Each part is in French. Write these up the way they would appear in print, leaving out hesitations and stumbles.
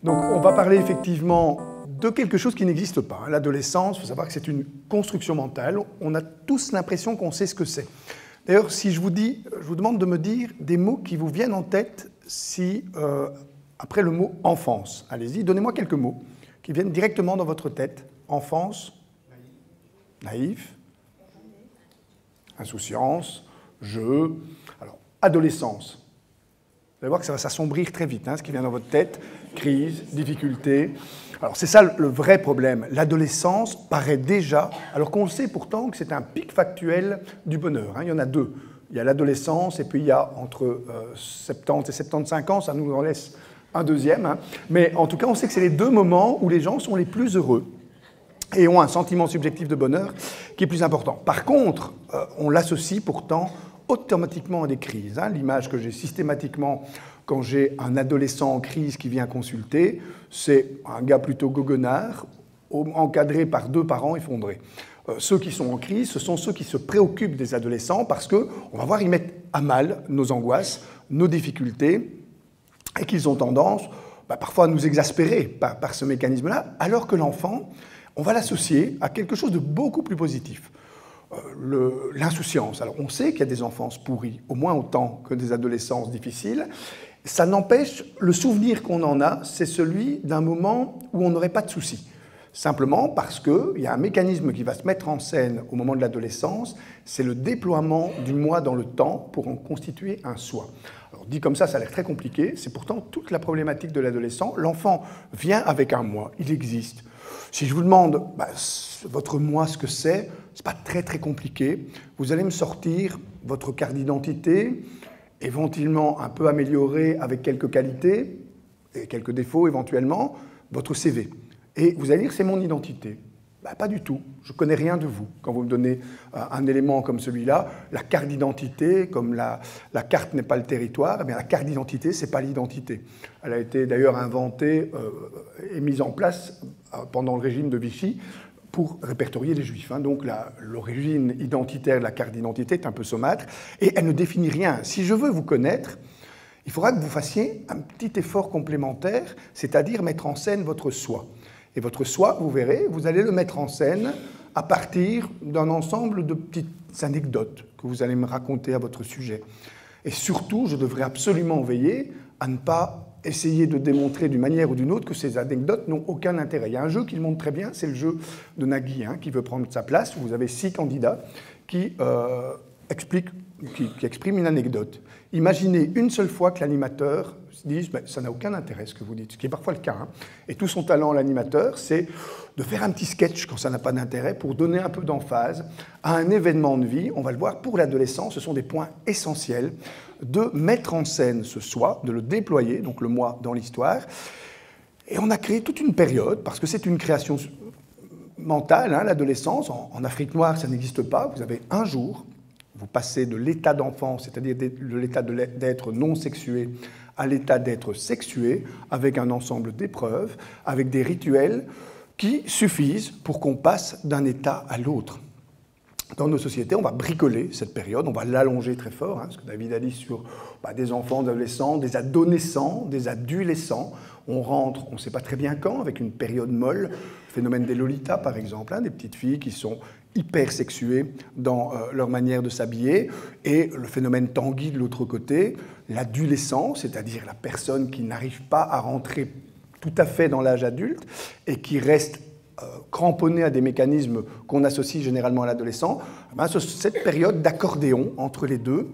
Donc on va parler effectivement de quelque chose qui n'existe pas. L'adolescence, il faut savoir que c'est une construction mentale. On a tous l'impression qu'on sait ce que c'est. D'ailleurs, si je vous demande de me dire des mots qui vous viennent en tête après le mot enfance. Allez-y, donnez-moi quelques mots qui viennent directement dans votre tête. Enfance, naïf, insouciance, jeu. Alors, adolescence. Vous allez voir que ça va s'assombrir très vite, ce qui vient dans votre tête. Crise, difficulté. Alors, c'est ça le vrai problème. L'adolescence paraît déjà, alors qu'on sait pourtant que c'est un pic factuel du bonheur. Il y en a deux. Il y a l'adolescence et puis il y a entre 70 et 75 ans, ça nous en laisse un deuxième. Mais en tout cas, on sait que c'est les deux moments où les gens sont les plus heureux et ont un sentiment subjectif de bonheur qui est plus important. Par contre, on l'associe pourtant automatiquement à des crises. L'image que j'ai systématiquement quand j'ai un adolescent en crise qui vient consulter, c'est un gars plutôt goguenard, encadré par deux parents effondrés. Ceux qui sont en crise, ce sont ceux qui se préoccupent des adolescents parce qu'on va voir, ils mettent à mal nos angoisses, nos difficultés, et qu'ils ont tendance parfois à nous exaspérer par ce mécanisme-là, alors que l'enfant, on va l'associer à quelque chose de beaucoup plus positif. L'insouciance. Alors on sait qu'il y a des enfances pourries, au moins autant que des adolescences difficiles. Ça n'empêche, le souvenir qu'on en a, c'est celui d'un moment où on n'aurait pas de soucis. Simplement parce qu'il y a un mécanisme qui va se mettre en scène au moment de l'adolescence, c'est le déploiement du moi dans le temps pour en constituer un soi. Alors dit comme ça a l'air très compliqué, c'est pourtant toute la problématique de l'adolescent. L'enfant vient avec un moi, il existe. Si je vous demande votre moi, ce que c'est pas très très compliqué. Vous allez me sortir votre carte d'identité, éventuellement un peu améliorée avec quelques qualités et quelques défauts éventuellement, votre CV. Et vous allez dire, c'est mon identité. Pas du tout. Je ne connais rien de vous. Quand vous me donnez un élément comme celui-là, la carte d'identité, comme la carte n'est pas le territoire, eh bien, la carte d'identité, ce n'est pas l'identité. Elle a été d'ailleurs inventée et mise en place pendant le régime de Vichy pour répertorier les Juifs. Donc l'origine identitaire de la carte d'identité est un peu saumâtre et elle ne définit rien. Si je veux vous connaître, il faudra que vous fassiez un petit effort complémentaire, c'est-à-dire mettre en scène votre soi. Et votre soi, vous verrez, vous allez le mettre en scène à partir d'un ensemble de petites anecdotes que vous allez me raconter à votre sujet. Et surtout, je devrais absolument veiller à ne pas essayer de démontrer d'une manière ou d'une autre que ces anecdotes n'ont aucun intérêt. Il y a un jeu qui le montre très bien, c'est le jeu de Nagui, qui veut prendre sa place. Vous avez 6 candidats qui expriment une anecdote. Imaginez une seule fois que l'animateur se dise ça n'a aucun intérêt ce que vous dites, ce qui est parfois le cas. Et tout son talent, l'animateur, c'est de faire un petit sketch quand ça n'a pas d'intérêt pour donner un peu d'emphase à un événement de vie. On va le voir, pour l'adolescent, ce sont des points essentiels de mettre en scène ce soi, de le déployer, donc le moi dans l'histoire. Et on a créé toute une période, parce que c'est une création mentale, l'adolescence. En Afrique noire, ça n'existe pas. Vous avez un jour, vous passez de l'état d'enfant, c'est-à-dire de l'état d'être non sexué, à l'état d'être sexué, avec un ensemble d'épreuves, avec des rituels qui suffisent pour qu'on passe d'un état à l'autre. Dans nos sociétés, on va bricoler cette période, on va l'allonger très fort, ce que David a dit sur des enfants, des adolescents, des adolescents, des adolescents. On rentre, on ne sait pas très bien quand, avec une période molle, le phénomène des Lolitas par exemple, des petites filles qui sont hyper sexuées dans leur manière de s'habiller, et le phénomène Tanguy de l'autre côté, l'adolescent, c'est-à-dire la personne qui n'arrive pas à rentrer tout à fait dans l'âge adulte et qui reste cramponné à des mécanismes qu'on associe généralement à l'adolescent, cette période d'accordéon entre les deux,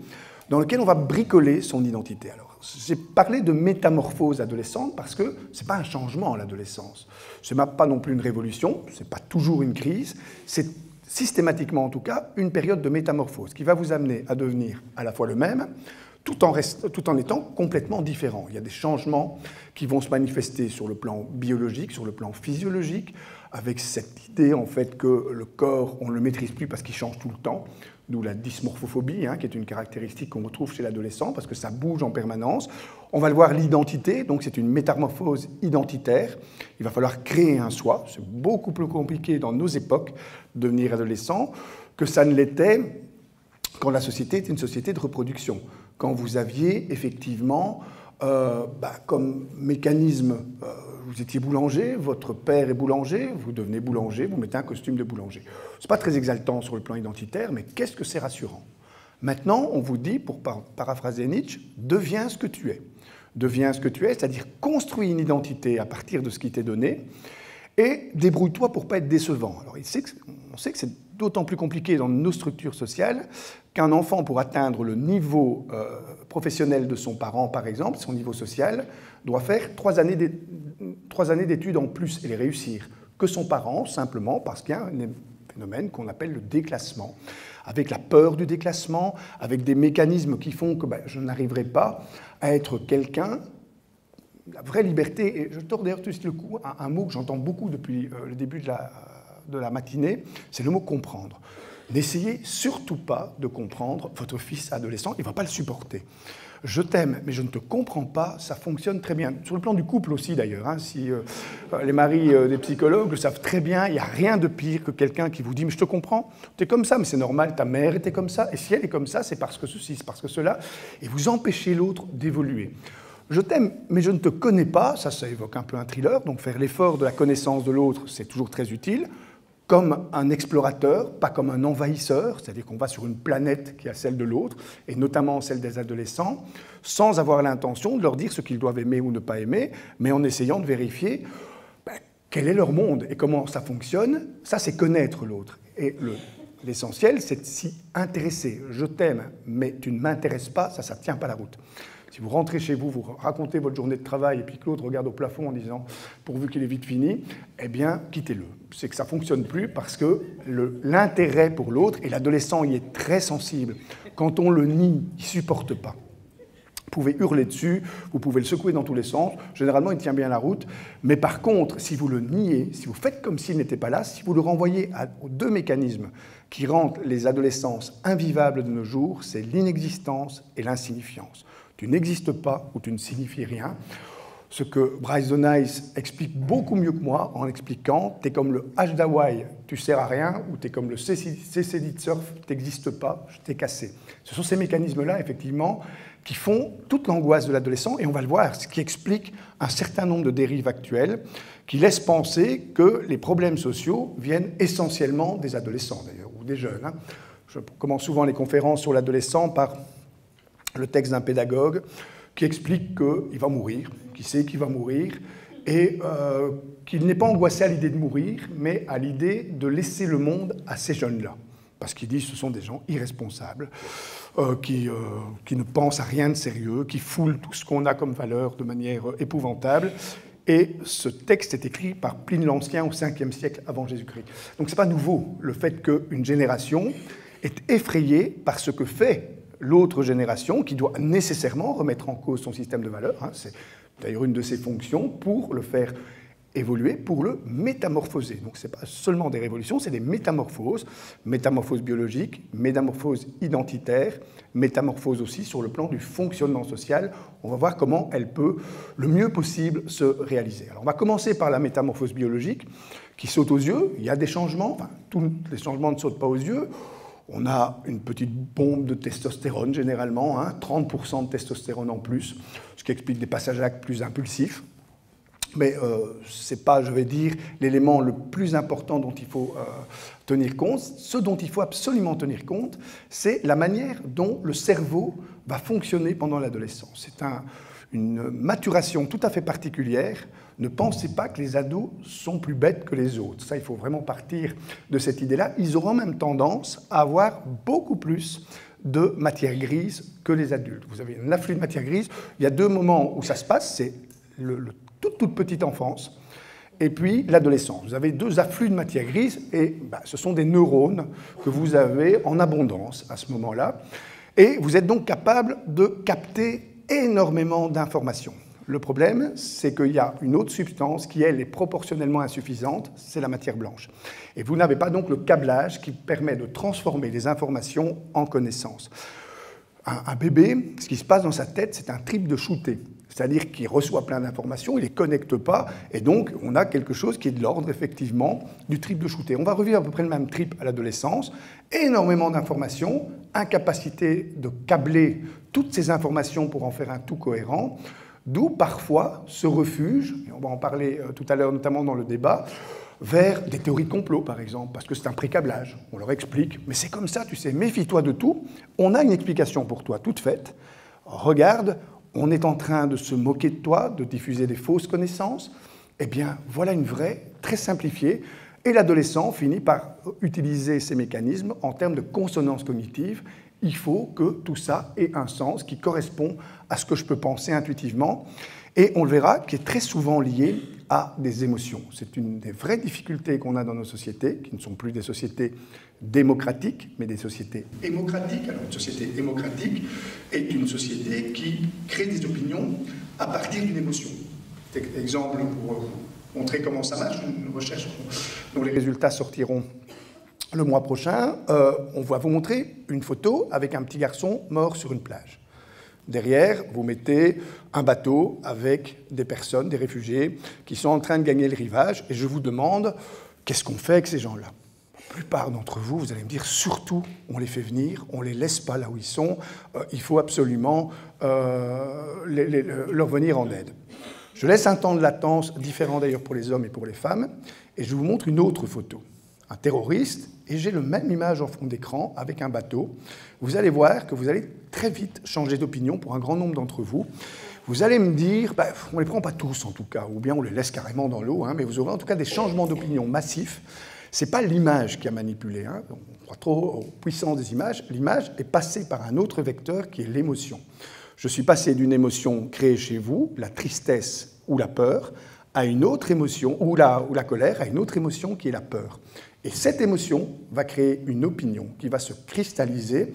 dans lequel on va bricoler son identité. Alors, j'ai parlé de métamorphose adolescente parce que ce n'est pas un changement à l'adolescence. Ce n'est pas non plus une révolution, ce n'est pas toujours une crise, c'est systématiquement en tout cas une période de métamorphose qui va vous amener à devenir à la fois le même, tout en étant complètement différent. Il y a des changements qui vont se manifester sur le plan biologique, sur le plan physiologique, avec cette idée en fait que le corps, on ne le maîtrise plus parce qu'il change tout le temps, d'où la dysmorphophobie, qui est une caractéristique qu'on retrouve chez l'adolescent, parce que ça bouge en permanence. On va le voir, l'identité, donc c'est une métamorphose identitaire. Il va falloir créer un soi. C'est beaucoup plus compliqué dans nos époques de devenir adolescent que ça ne l'était quand la société est une société de reproduction. quand vous aviez effectivement, comme mécanisme, vous étiez boulanger, votre père est boulanger, vous devenez boulanger, vous mettez un costume de boulanger. Ce n'est pas très exaltant sur le plan identitaire, mais qu'est-ce que c'est rassurant? Maintenant, on vous dit, pour paraphraser Nietzsche, deviens ce que tu es. Deviens ce que tu es, c'est-à-dire construis une identité à partir de ce qui t'est donné, et débrouille-toi pour ne pas être décevant. Alors, on sait que c'est d'autant plus compliqué dans nos structures sociales qu'un enfant, pour atteindre le niveau professionnel de son parent, par exemple, son niveau social, doit faire 3 années d'études en plus et les réussir que son parent, simplement parce qu'il y a un phénomène qu'on appelle le déclassement, avec la peur du déclassement, avec des mécanismes qui font que je n'arriverai pas à être quelqu'un. La vraie liberté, et je tords d'ailleurs tout de suite le coup à un mot que j'entends beaucoup depuis le début de la matinée, c'est le mot « comprendre ». N'essayez surtout pas de comprendre votre fils adolescent, il ne va pas le supporter. Je t'aime, mais je ne te comprends pas, ça fonctionne très bien. Sur le plan du couple aussi, d'ailleurs. Hein, si les maris des psychologues le savent très bien, il n'y a rien de pire que quelqu'un qui vous dit « mais je te comprends, tu es comme ça, mais c'est normal, ta mère était comme ça, et si elle est comme ça, c'est parce que ceci, c'est parce que cela », et vous empêchez l'autre d'évoluer. Je t'aime, mais je ne te connais pas, ça évoque un peu un thriller, donc faire l'effort de la connaissance de l'autre, c'est toujours très utile, comme un explorateur, pas comme un envahisseur, c'est-à-dire qu'on va sur une planète qui est celle de l'autre, et notamment celle des adolescents, sans avoir l'intention de leur dire ce qu'ils doivent aimer ou ne pas aimer, mais en essayant de vérifier quel est leur monde et comment ça fonctionne. Ça, c'est connaître l'autre. Et l'essentiel, c'est de s'y intéresser. Je t'aime, mais tu ne m'intéresses pas, ça ne tient pas la route. Si vous rentrez chez vous, vous racontez votre journée de travail et puis que l'autre regarde au plafond en disant « pourvu qu'il est vite fini », eh bien, quittez-le. C'est que ça ne fonctionne plus parce que l'intérêt pour l'autre, et l'adolescent y est très sensible, quand on le nie, il ne supporte pas. Vous pouvez hurler dessus, vous pouvez le secouer dans tous les sens, généralement il tient bien la route, mais par contre, si vous le niez, si vous faites comme s'il n'était pas là, si vous le renvoyez aux 2 mécanismes qui rendent les adolescences invivables de nos jours, c'est l'inexistence et l'insignifiance. Tu n'existes pas ou tu ne signifies rien. Ce que Bryce Nice explique beaucoup mieux que moi en expliquant « t'es comme le H d'Hawaï, tu sers à rien » ou « t'es comme le CCD de surf, t'existes pas, je t'ai cassé ». Ce sont ces mécanismes-là, effectivement, qui font toute l'angoisse de l'adolescent, et on va le voir, ce qui explique un certain nombre de dérives actuelles qui laissent penser que les problèmes sociaux viennent essentiellement des adolescents, d'ailleurs, ou des jeunes. Hein. Je commence souvent les conférences sur l'adolescent par le texte d'un pédagogue qui explique qu'il va mourir, qu'il sait qu'il va mourir, et qu'il n'est pas angoissé à l'idée de mourir, mais à l'idée de laisser le monde à ces jeunes-là. Parce qu'il dit que ce sont des gens irresponsables, qui ne pensent à rien de sérieux, qui foulent tout ce qu'on a comme valeur de manière épouvantable. Et ce texte est écrit par Pline l'Ancien au 5e siècle avant Jésus-Christ. Donc ce n'est pas nouveau, le fait qu'une génération est effrayée par ce que fait l'autre génération, qui doit nécessairement remettre en cause son système de valeurs. Hein, c'est d'ailleurs une de ses fonctions pour le faire évoluer, pour le métamorphoser. Donc ce n'est pas seulement des révolutions, c'est des métamorphoses. Métamorphose biologique, métamorphose identitaire, métamorphose aussi sur le plan du fonctionnement social. On va voir comment elle peut le mieux possible se réaliser. Alors on va commencer par la métamorphose biologique, qui saute aux yeux. Il y a des changements, enfin, tous les changements ne sautent pas aux yeux. On a une petite bombe de testostérone, généralement, hein, 30% de testostérone en plus, ce qui explique des passages à l'acte plus impulsifs. Mais ce n'est pas, je vais dire, l'élément le plus important dont il faut tenir compte. Ce dont il faut absolument tenir compte, c'est la manière dont le cerveau va fonctionner pendant l'adolescence. C'est une maturation tout à fait particulière. Ne pensez pas que les ados sont plus bêtes que les autres. Ça, il faut vraiment partir de cette idée-là. Ils auront même tendance à avoir beaucoup plus de matière grise que les adultes. Vous avez un afflux de matière grise. Il y a 2 moments où ça se passe, c'est toute petite enfance et puis l'adolescence. Vous avez 2 afflux de matière grise et ce sont des neurones que vous avez en abondance à ce moment-là. Et vous êtes donc capable de capter énormément d'informations. Le problème, c'est qu'il y a une autre substance qui, elle, est proportionnellement insuffisante, c'est la matière blanche. Et vous n'avez pas donc le câblage qui permet de transformer les informations en connaissances. Un bébé, ce qui se passe dans sa tête, c'est un trip de shooter. c'est-à-dire qu'il reçoit plein d'informations, il ne les connecte pas, et donc on a quelque chose qui est de l'ordre, effectivement, du trip de shooter. On va revivre à peu près le même trip à l'adolescence, énormément d'informations, incapacité de câbler toutes ces informations pour en faire un tout cohérent, d'où parfois ce refuge, et on va en parler tout à l'heure, notamment dans le débat, vers des théories de complot, par exemple, parce que c'est un pré-câblage. On leur explique, mais c'est comme ça, tu sais, méfie-toi de tout. On a une explication pour toi, toute faite. Regarde, on est en train de se moquer de toi, de diffuser des fausses connaissances. Eh bien, voilà une vraie, très simplifiée. Et l'adolescent finit par utiliser ces mécanismes en termes de consonance cognitive. Il faut que tout ça ait un sens qui correspond à ce que je peux penser intuitivement. Et on le verra, qui est très souvent lié à des émotions. C'est une des vraies difficultés qu'on a dans nos sociétés, qui ne sont plus des sociétés démocratiques, mais des sociétés hémocratiques. Alors, une société démocratique est une société qui crée des opinions à partir d'une émotion. Exemple pour montrer comment ça marche, une recherche dont les résultats sortiront le mois prochain. On va vous montrer une photo avec un petit garçon mort sur une plage. Derrière, vous mettez un bateau avec des personnes, des réfugiés, qui sont en train de gagner le rivage, et je vous demande, qu'est-ce qu'on fait avec ces gens-là? La plupart d'entre vous, vous allez me dire, surtout, on les fait venir, on ne les laisse pas là où ils sont, il faut absolument leur venir en aide. Je laisse un temps de latence, différent d'ailleurs pour les hommes et pour les femmes, et je vous montre une autre photo. Un terroriste, et j'ai le même image en fond d'écran avec un bateau. Vous allez voir que vous allez très vite changer d'opinion pour un grand nombre d'entre vous. Vous allez me dire, on ne les prend pas tous en tout cas, ou bien on les laisse carrément dans l'eau, mais vous aurez en tout cas des changements d'opinion massifs. Ce n'est pas l'image qui a manipulé, on croit trop aux puissances des images. L'image est passée par un autre vecteur qui est l'émotion. Je suis passé d'une émotion créée chez vous, la tristesse ou la peur, à une autre émotion, ou la colère, à une autre émotion qui est la peur. Et cette émotion va créer une opinion qui va se cristalliser.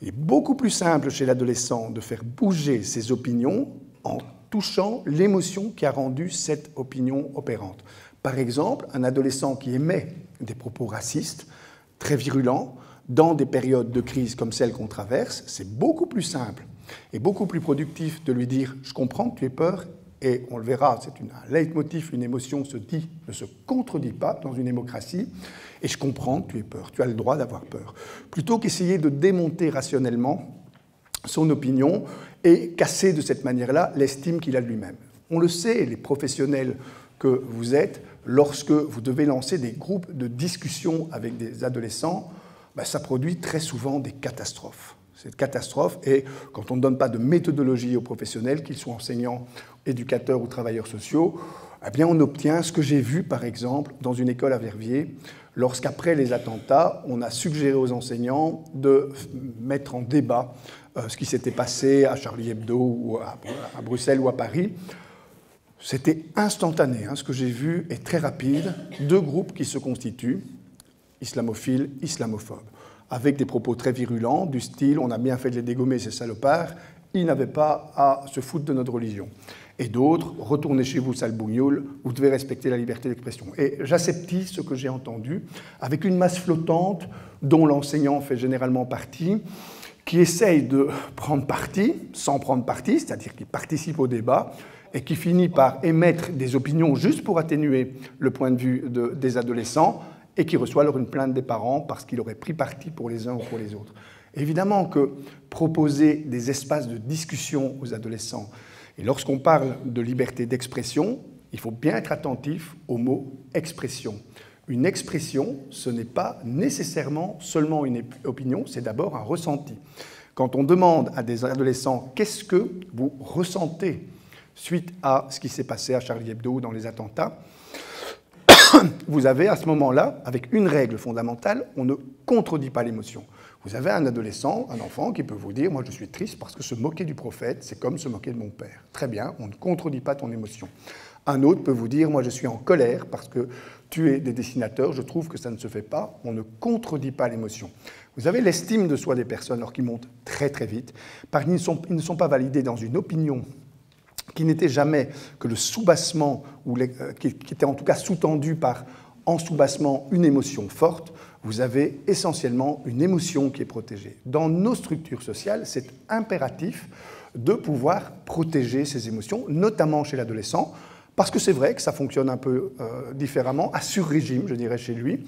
Il est beaucoup plus simple chez l'adolescent de faire bouger ses opinions en touchant l'émotion qui a rendu cette opinion opérante. Par exemple, un adolescent qui émet des propos racistes, très virulents, dans des périodes de crise comme celle qu'on traverse, c'est beaucoup plus simple et beaucoup plus productif de lui dire « je comprends que tu aies peur ». Et on le verra, c'est un leitmotiv, une émotion ne se contredit pas dans une démocratie. Et je comprends que tu aies peur, tu as le droit d'avoir peur. Plutôt qu'essayer de démonter rationnellement son opinion et casser de cette manière-là l'estime qu'il a de lui-même. On le sait, les professionnels que vous êtes, lorsque vous devez lancer des groupes de discussion avec des adolescents, ça produit très souvent des catastrophes. Cette catastrophe, et quand on ne donne pas de méthodologie aux professionnels, qu'ils soient enseignants, éducateurs ou travailleurs sociaux, eh bien on obtient ce que j'ai vu, par exemple, dans une école à Verviers, lorsqu'après les attentats, on a suggéré aux enseignants de mettre en débat ce qui s'était passé à Charlie Hebdo, ou à Bruxelles ou à Paris. C'était instantané, ce que j'ai vu est très rapide. Deux groupes qui se constituent, islamophiles, islamophobes, avec des propos très virulents, du style « on a bien fait de les dégommer, ces salopards, ils n'avaient pas à se foutre de notre religion ». Et d'autres « retournez chez vous, sale bougnoule, vous devez respecter la liberté d'expression ». Et j'aseptis ce que j'ai entendu, avec une masse flottante dont l'enseignant fait généralement partie, qui essaye de prendre parti, sans prendre parti, c'est-à-dire qui participe au débat, et qui finit par émettre des opinions juste pour atténuer le point de vue des adolescents, et qui reçoit alors une plainte des parents parce qu'il aurait pris parti pour les uns ou pour les autres. Évidemment que proposer des espaces de discussion aux adolescents, et lorsqu'on parle de liberté d'expression, il faut bien être attentif au mot « expression ». Une expression, ce n'est pas nécessairement seulement une opinion, c'est d'abord un ressenti. Quand on demande à des adolescents « qu'est-ce que vous ressentez ?» suite à ce qui s'est passé à Charlie Hebdo ou dans les attentats, vous avez à ce moment-là, avec une règle fondamentale, on ne contredit pas l'émotion. Vous avez un adolescent, un enfant qui peut vous dire « moi je suis triste parce que se moquer du prophète, c'est comme se moquer de mon père ». Très bien, on ne contredit pas ton émotion. Un autre peut vous dire « moi je suis en colère parce que tu es des dessinateurs, je trouve que ça ne se fait pas ». On ne contredit pas l'émotion. Vous avez l'estime de soi des personnes alors qu'ils montent très très vite, parce qu'ils ne sont pas validés dans une opinion qui n'était jamais que le soubassement, qui était en tout cas sous-tendu par, en soubassement, une émotion forte. vous avez essentiellement une émotion qui est protégée. Dans nos structures sociales, c'est impératif de pouvoir protéger ces émotions, notamment chez l'adolescent, parce que c'est vrai que ça fonctionne un peu différemment, à sur-régime, je dirais, chez lui.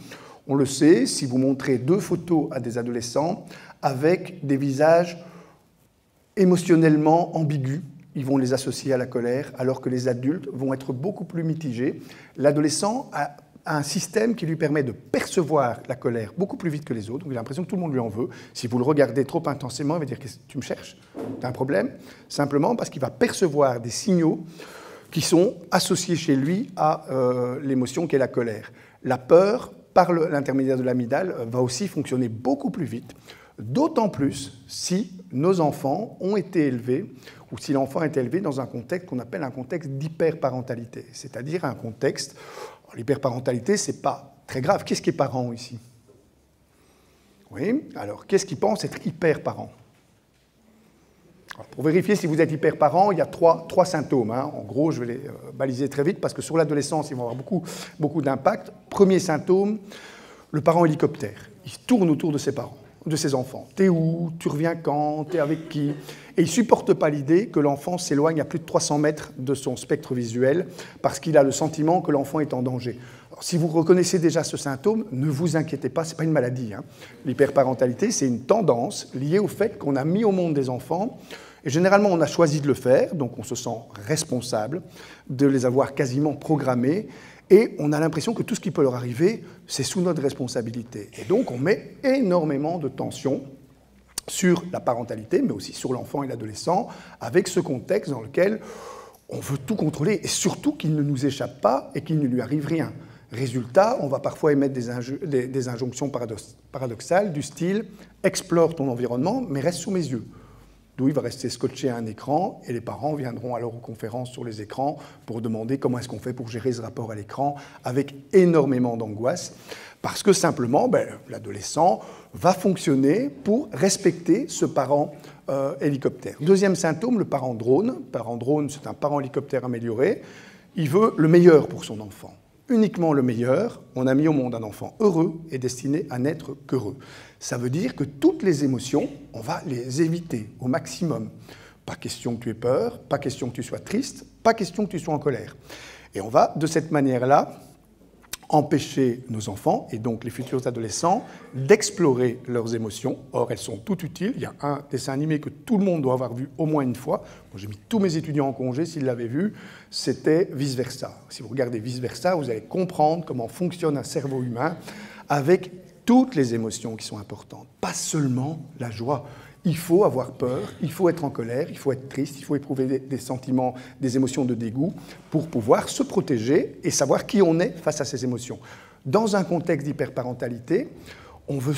On le sait, si vous montrez 2 photos à des adolescents avec des visages émotionnellement ambigus, ils vont les associer à la colère, alors que les adultes vont être beaucoup plus mitigés. L'adolescent a un système qui lui permet de percevoir la colère beaucoup plus vite que les autres. Donc, il a l'impression que tout le monde lui en veut. Si vous le regardez trop intensément, il va dire « Tu me cherches ? Tu as un problème ?» Simplement parce qu'il va percevoir des signaux qui sont associés chez lui à l'émotion qu'est la colère. La peur, par l'intermédiaire de l'amygdale, va aussi fonctionner beaucoup plus vite, d'autant plus si nos enfants ont été élevés, ou si l'enfant est élevé dans un contexte qu'on appelle un contexte d'hyperparentalité, c'est-à-dire un contexte... L'hyperparentalité, ce n'est pas très grave. Qu'est-ce qui est parent ici? Oui, alors qu'est-ce qui pense être hyper-parent? Pour vérifier si vous êtes hyper-parent, il y a trois symptômes. En gros, je vais les baliser très vite parce que sur l'adolescence, ils vont avoir beaucoup d'impact. Premier symptôme, le parent hélicoptère. Il tourne autour de ses parents, de ses enfants. T'es où? Tu reviens quand? T'es avec qui? Et il ne supporte pas l'idée que l'enfant s'éloigne à plus de 300 mètres de son spectre visuel parce qu'il a le sentiment que l'enfant est en danger. Alors, si vous reconnaissez déjà ce symptôme, ne vous inquiétez pas, ce n'est pas une maladie. L'hyperparentalité, c'est une tendance liée au fait qu'on a mis au monde des enfants, et généralement on a choisi de le faire, donc on se sent responsable de les avoir quasiment programmés, et on a l'impression que tout ce qui peut leur arriver, c'est sous notre responsabilité. Et donc on met énormément de tension sur la parentalité, mais aussi sur l'enfant et l'adolescent, avec ce contexte dans lequel on veut tout contrôler, et surtout qu'il ne nous échappe pas et qu'il ne lui arrive rien. Résultat, on va parfois émettre des injonctions paradoxales du style « explore ton environnement, mais reste sous mes yeux ». D'où il va rester scotché à un écran, et les parents viendront alors aux conférences sur les écrans pour demander comment est-ce qu'on fait pour gérer ce rapport à l'écran, avec énormément d'angoisse, parce que simplement, l'adolescent va fonctionner pour respecter ce parent hélicoptère. Deuxième symptôme, le parent drone. Le parent drone, c'est un parent hélicoptère amélioré. Il veut le meilleur pour son enfant. Uniquement le meilleur. On a mis au monde un enfant heureux et destiné à n'être qu'heureux. Ça veut dire que toutes les émotions, on va les éviter au maximum. Pas question que tu aies peur, pas question que tu sois triste, pas question que tu sois en colère. Et on va, de cette manière-là, empêcher nos enfants, et donc les futurs adolescents, d'explorer leurs émotions. Or, elles sont toutes utiles. Il y a un dessin animé que tout le monde doit avoir vu au moins une fois. J'ai mis tous mes étudiants en congé s'ils l'avaient vu. C'était Vice Versa. Si vous regardez Vice Versa, vous allez comprendre comment fonctionne un cerveau humain avec toutes les émotions qui sont importantes. Pas seulement la joie. Il faut avoir peur, il faut être en colère, il faut être triste, il faut éprouver des sentiments, des émotions de dégoût pour pouvoir se protéger et savoir qui on est face à ces émotions. Dans un contexte d'hyperparentalité, on veut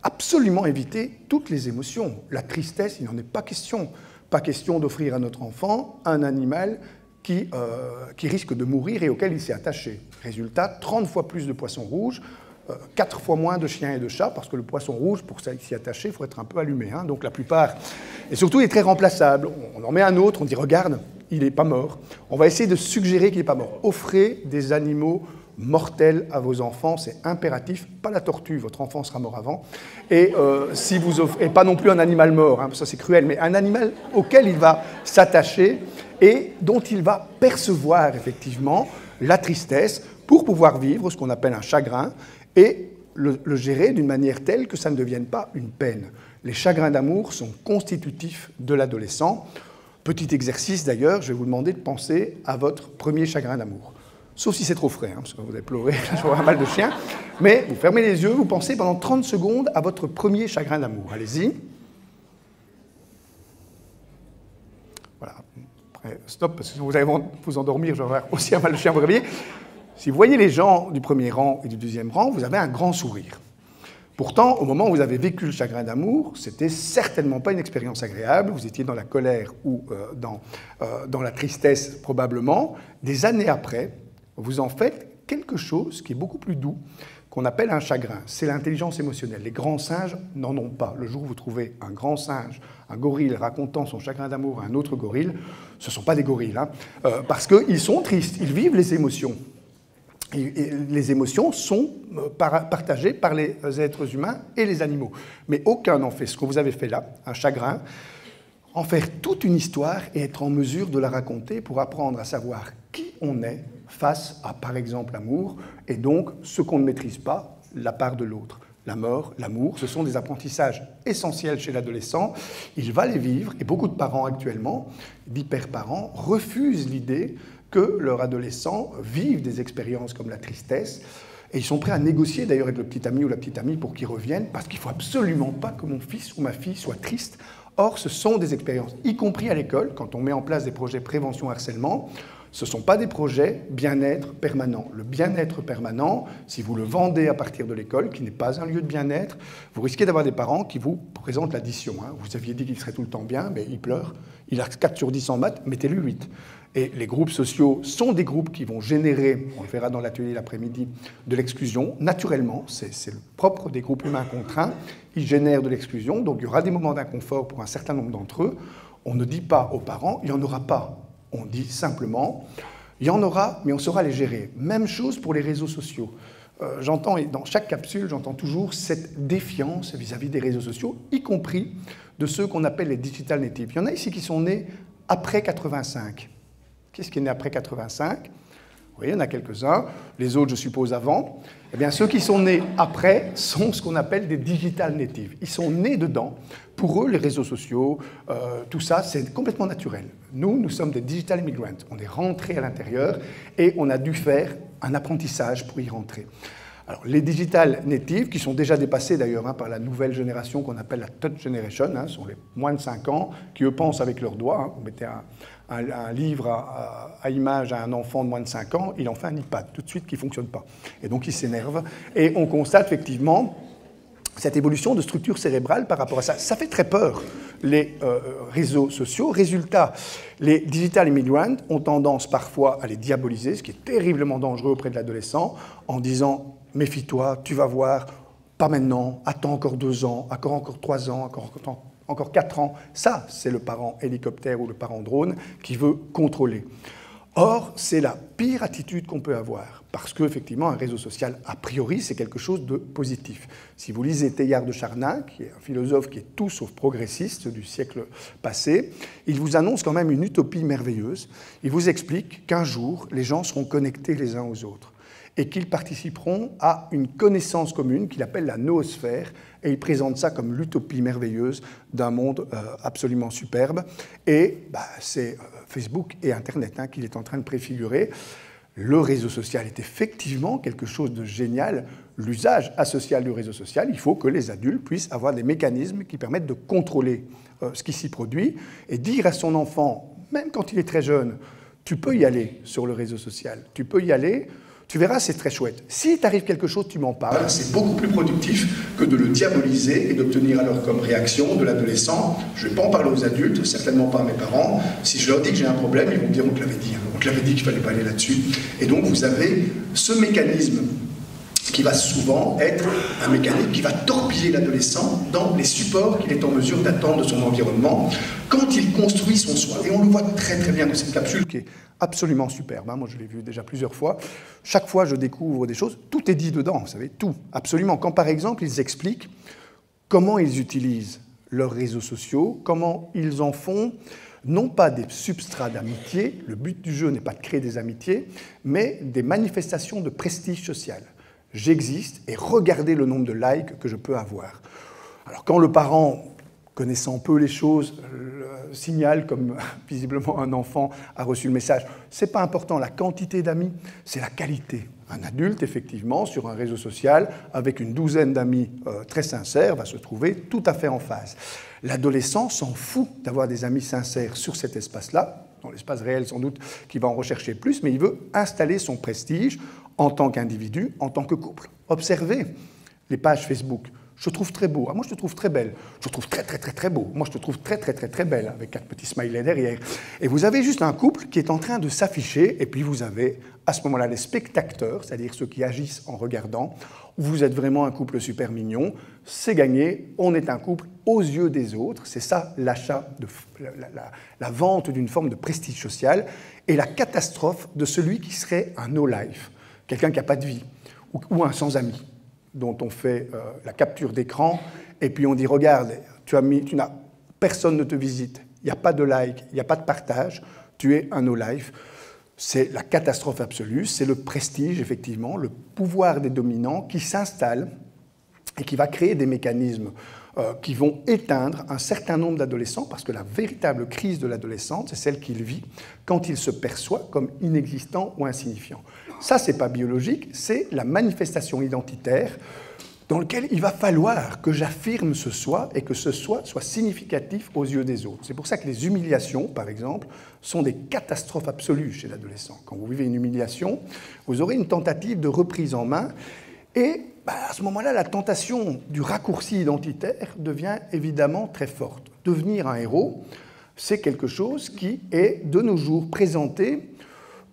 absolument éviter toutes les émotions. La tristesse, il n'en est pas question. Pas question d'offrir à notre enfant un animal qui risque de mourir et auquel il s'est attaché. Résultat, 30 fois plus de poissons rouges, 4 fois moins de chiens et de chats, parce que le poisson rouge, pour s'y attacher, il faut être un peu allumé. Donc la plupart... Et surtout, il est très remplaçable. On en met un autre, on dit « Regarde, il n'est pas mort ». On va essayer de suggérer qu'il n'est pas mort. Offrez des animaux mortels à vos enfants, c'est impératif. Pas la tortue, votre enfant sera mort avant. Et, si vous offrez, et pas non plus un animal mort, ça c'est cruel, mais un animal auquel il va s'attacher et dont il va percevoir effectivement la tristesse pour pouvoir vivre ce qu'on appelle un chagrin, et le gérer d'une manière telle que ça ne devienne pas une peine. Les chagrins d'amour sont constitutifs de l'adolescent. Petit exercice d'ailleurs, je vais vous demander de penser à votre premier chagrin d'amour. Sauf si c'est trop frais, parce que vous allez pleurer, je vois un mal de chien. Mais vous fermez les yeux, vous pensez pendant 30 secondes à votre premier chagrin d'amour. Allez-y. Voilà. Après, stop, parce que si vous allez vous endormir, je vais avoir aussi un mal de chien à vous réveiller. Si vous voyez les gens du premier rang et du deuxième rang, vous avez un grand sourire. Pourtant, au moment où vous avez vécu le chagrin d'amour, c'était certainement pas une expérience agréable. Vous étiez dans la colère ou dans la tristesse probablement. Des années après, vous en faites quelque chose qui est beaucoup plus doux, qu'on appelle un chagrin. C'est l'intelligence émotionnelle. Les grands singes n'en ont pas. Le jour où vous trouvez un grand singe, un gorille racontant son chagrin d'amour à un autre gorille, ce ne sont pas des gorilles, parce qu'ils sont tristes, ils vivent les émotions. Et les émotions sont partagées par les êtres humains et les animaux. Mais aucun n'en fait ce que vous avez fait là, un chagrin, en faire toute une histoire et être en mesure de la raconter pour apprendre à savoir qui on est face à, par exemple, l'amour, et donc ce qu'on ne maîtrise pas, la part de l'autre. La mort, l'amour, ce sont des apprentissages essentiels chez l'adolescent. Il va les vivre, et beaucoup de parents actuellement, d'hyper-parents, refusent l'idée que leurs adolescents vivent des expériences comme la tristesse, et ils sont prêts à négocier d'ailleurs avec le petit ami ou la petite amie pour qu'ils reviennent, parce qu'il ne faut absolument pas que mon fils ou ma fille soit triste. Or, ce sont des expériences, y compris à l'école, quand on met en place des projets prévention harcèlement, ce ne sont pas des projets bien-être permanent. Le bien-être permanent, si vous le vendez à partir de l'école, qui n'est pas un lieu de bien-être, vous risquez d'avoir des parents qui vous présentent l'addition. Vous aviez dit qu'il serait tout le temps bien, mais il pleure, il a 4 sur 10 en maths, mettez-lui 8. Et les groupes sociaux sont des groupes qui vont générer, on le verra dans l'atelier l'après-midi, de l'exclusion, naturellement, c'est le propre des groupes humains contraints, ils génèrent de l'exclusion, donc il y aura des moments d'inconfort pour un certain nombre d'entre eux. On ne dit pas aux parents, il n'y en aura pas. On dit simplement, il y en aura, mais on saura les gérer. Même chose pour les réseaux sociaux. J'entends, et dans chaque capsule, j'entends toujours cette défiance vis-à-vis des réseaux sociaux, y compris de ceux qu'on appelle les digital natives. Il y en a ici qui sont nés après 85. Qu'est-ce qui est né après 85 ? Oui, il y en a quelques-uns. Les autres, je suppose, avant. Eh bien, ceux qui sont nés après sont ce qu'on appelle des digital natives. Ils sont nés dedans. Pour eux, les réseaux sociaux, tout ça, c'est complètement naturel. Nous sommes des digital immigrants. On est rentrés à l'intérieur et on a dû faire un apprentissage pour y rentrer. Alors, les digital natives, qui sont déjà dépassés d'ailleurs par la nouvelle génération qu'on appelle la touch generation, sont les moins de 5 ans, qui eux pensent avec leurs doigts. Vous mettez un livre à image à un enfant de moins de 5 ans, il en fait un iPad tout de suite qui ne fonctionne pas. Et donc il s'énerve. Et on constate effectivement cette évolution de structure cérébrale par rapport à ça. Ça fait très peur, les réseaux sociaux. Résultat, les digital immigrants ont tendance parfois à les diaboliser, ce qui est terriblement dangereux auprès de l'adolescent, en disant « méfie-toi, tu vas voir, pas maintenant, attends encore 2 ans, encore 3 ans, encore 4 ans ». Ça, c'est le parent hélicoptère ou le parent drone qui veut contrôler. Or, c'est la pire attitude qu'on peut avoir, parce qu'effectivement, un réseau social, a priori, c'est quelque chose de positif. Si vous lisez Teilhard de Chardin, qui est un philosophe qui est tout sauf progressiste du siècle passé, il vous annonce quand même une utopie merveilleuse. Il vous explique qu'un jour, les gens seront connectés les uns aux autres et qu'ils participeront à une connaissance commune qu'il appelle la noosphère, et il présente ça comme l'utopie merveilleuse d'un monde absolument superbe. Et c'est Facebook et Internet qu'il est en train de préfigurer. Le réseau social est effectivement quelque chose de génial. L'usage asocial du réseau social, il faut que les adultes puissent avoir des mécanismes qui permettent de contrôler ce qui s'y produit et dire à son enfant, même quand il est très jeune, tu peux y aller sur le réseau social, tu peux y aller. Tu verras, c'est très chouette. Si t'arrive quelque chose, tu m'en parles. C'est beaucoup plus productif que de le diaboliser et d'obtenir alors comme réaction de l'adolescent. Je ne vais pas en parler aux adultes, certainement pas à mes parents. Si je leur dis que j'ai un problème, ils vont me dire on te l'avait dit. On te l'avait dit qu'il ne fallait pas aller là-dessus. Et donc vous avez ce mécanisme qui va souvent être un mécanisme qui va torpiller l'adolescent dans les supports qu'il est en mesure d'attendre de son environnement quand il construit son soi. Et on le voit très très bien dans cette capsule qui est absolument superbe. Moi, je l'ai vu déjà plusieurs fois. Chaque fois, je découvre des choses. Tout est dit dedans, vous savez, tout, absolument. Quand, par exemple, ils expliquent comment ils utilisent leurs réseaux sociaux, comment ils en font, non pas des substrats d'amitié, le but du jeu n'est pas de créer des amitiés, mais des manifestations de prestige social. J'existe et regardez le nombre de likes que je peux avoir. Alors, quand le parent, connaissant peu les choses, signale comme visiblement un enfant a reçu le message. Ce n'est pas important, la quantité d'amis, c'est la qualité. Un adulte, effectivement, sur un réseau social, avec une douzaine d'amis très sincères, va se trouver tout à fait en phase. L'adolescent s'en fout d'avoir des amis sincères sur cet espace-là, dans l'espace réel sans doute, qui va en rechercher plus, mais il veut installer son prestige en tant qu'individu, en tant que couple. Observez les pages Facebook. Je te trouve très beau. Moi, je te trouve très belle. Je te trouve très, très, très, très beau. Moi, je te trouve très, très, très, très belle, avec 4 petits smileys derrière. Et vous avez juste un couple qui est en train de s'afficher, et puis vous avez, à ce moment-là, les spectateurs, c'est-à-dire ceux qui agissent en regardant. Vous êtes vraiment un couple super mignon. C'est gagné. On est un couple aux yeux des autres. C'est ça, l'achat, la vente d'une forme de prestige social, et la catastrophe de celui qui serait un no-life. quelqu'un qui n'a pas de vie, ou un sans-amis, dont on fait la capture d'écran, et puis on dit, regarde, personne ne te visite, il n'y a pas de like, il n'y a pas de partage, tu es un no-life. C'est la catastrophe absolue, c'est le prestige, effectivement, le pouvoir des dominants qui s'installe et qui va créer des mécanismes qui vont éteindre un certain nombre d'adolescents, parce que la véritable crise de l'adolescent, c'est celle qu'il vit quand il se perçoit comme inexistant ou insignifiant. Ça, ce n'est pas biologique, c'est la manifestation identitaire dans laquelle il va falloir que j'affirme ce soi et que ce soi soit significatif aux yeux des autres. C'est pour ça que les humiliations, par exemple, sont des catastrophes absolues chez l'adolescent. Quand vous vivez une humiliation, vous aurez une tentative de reprise en main et à ce moment-là, la tentation du raccourci identitaire devient évidemment très forte. Devenir un héros, c'est quelque chose qui est de nos jours présenté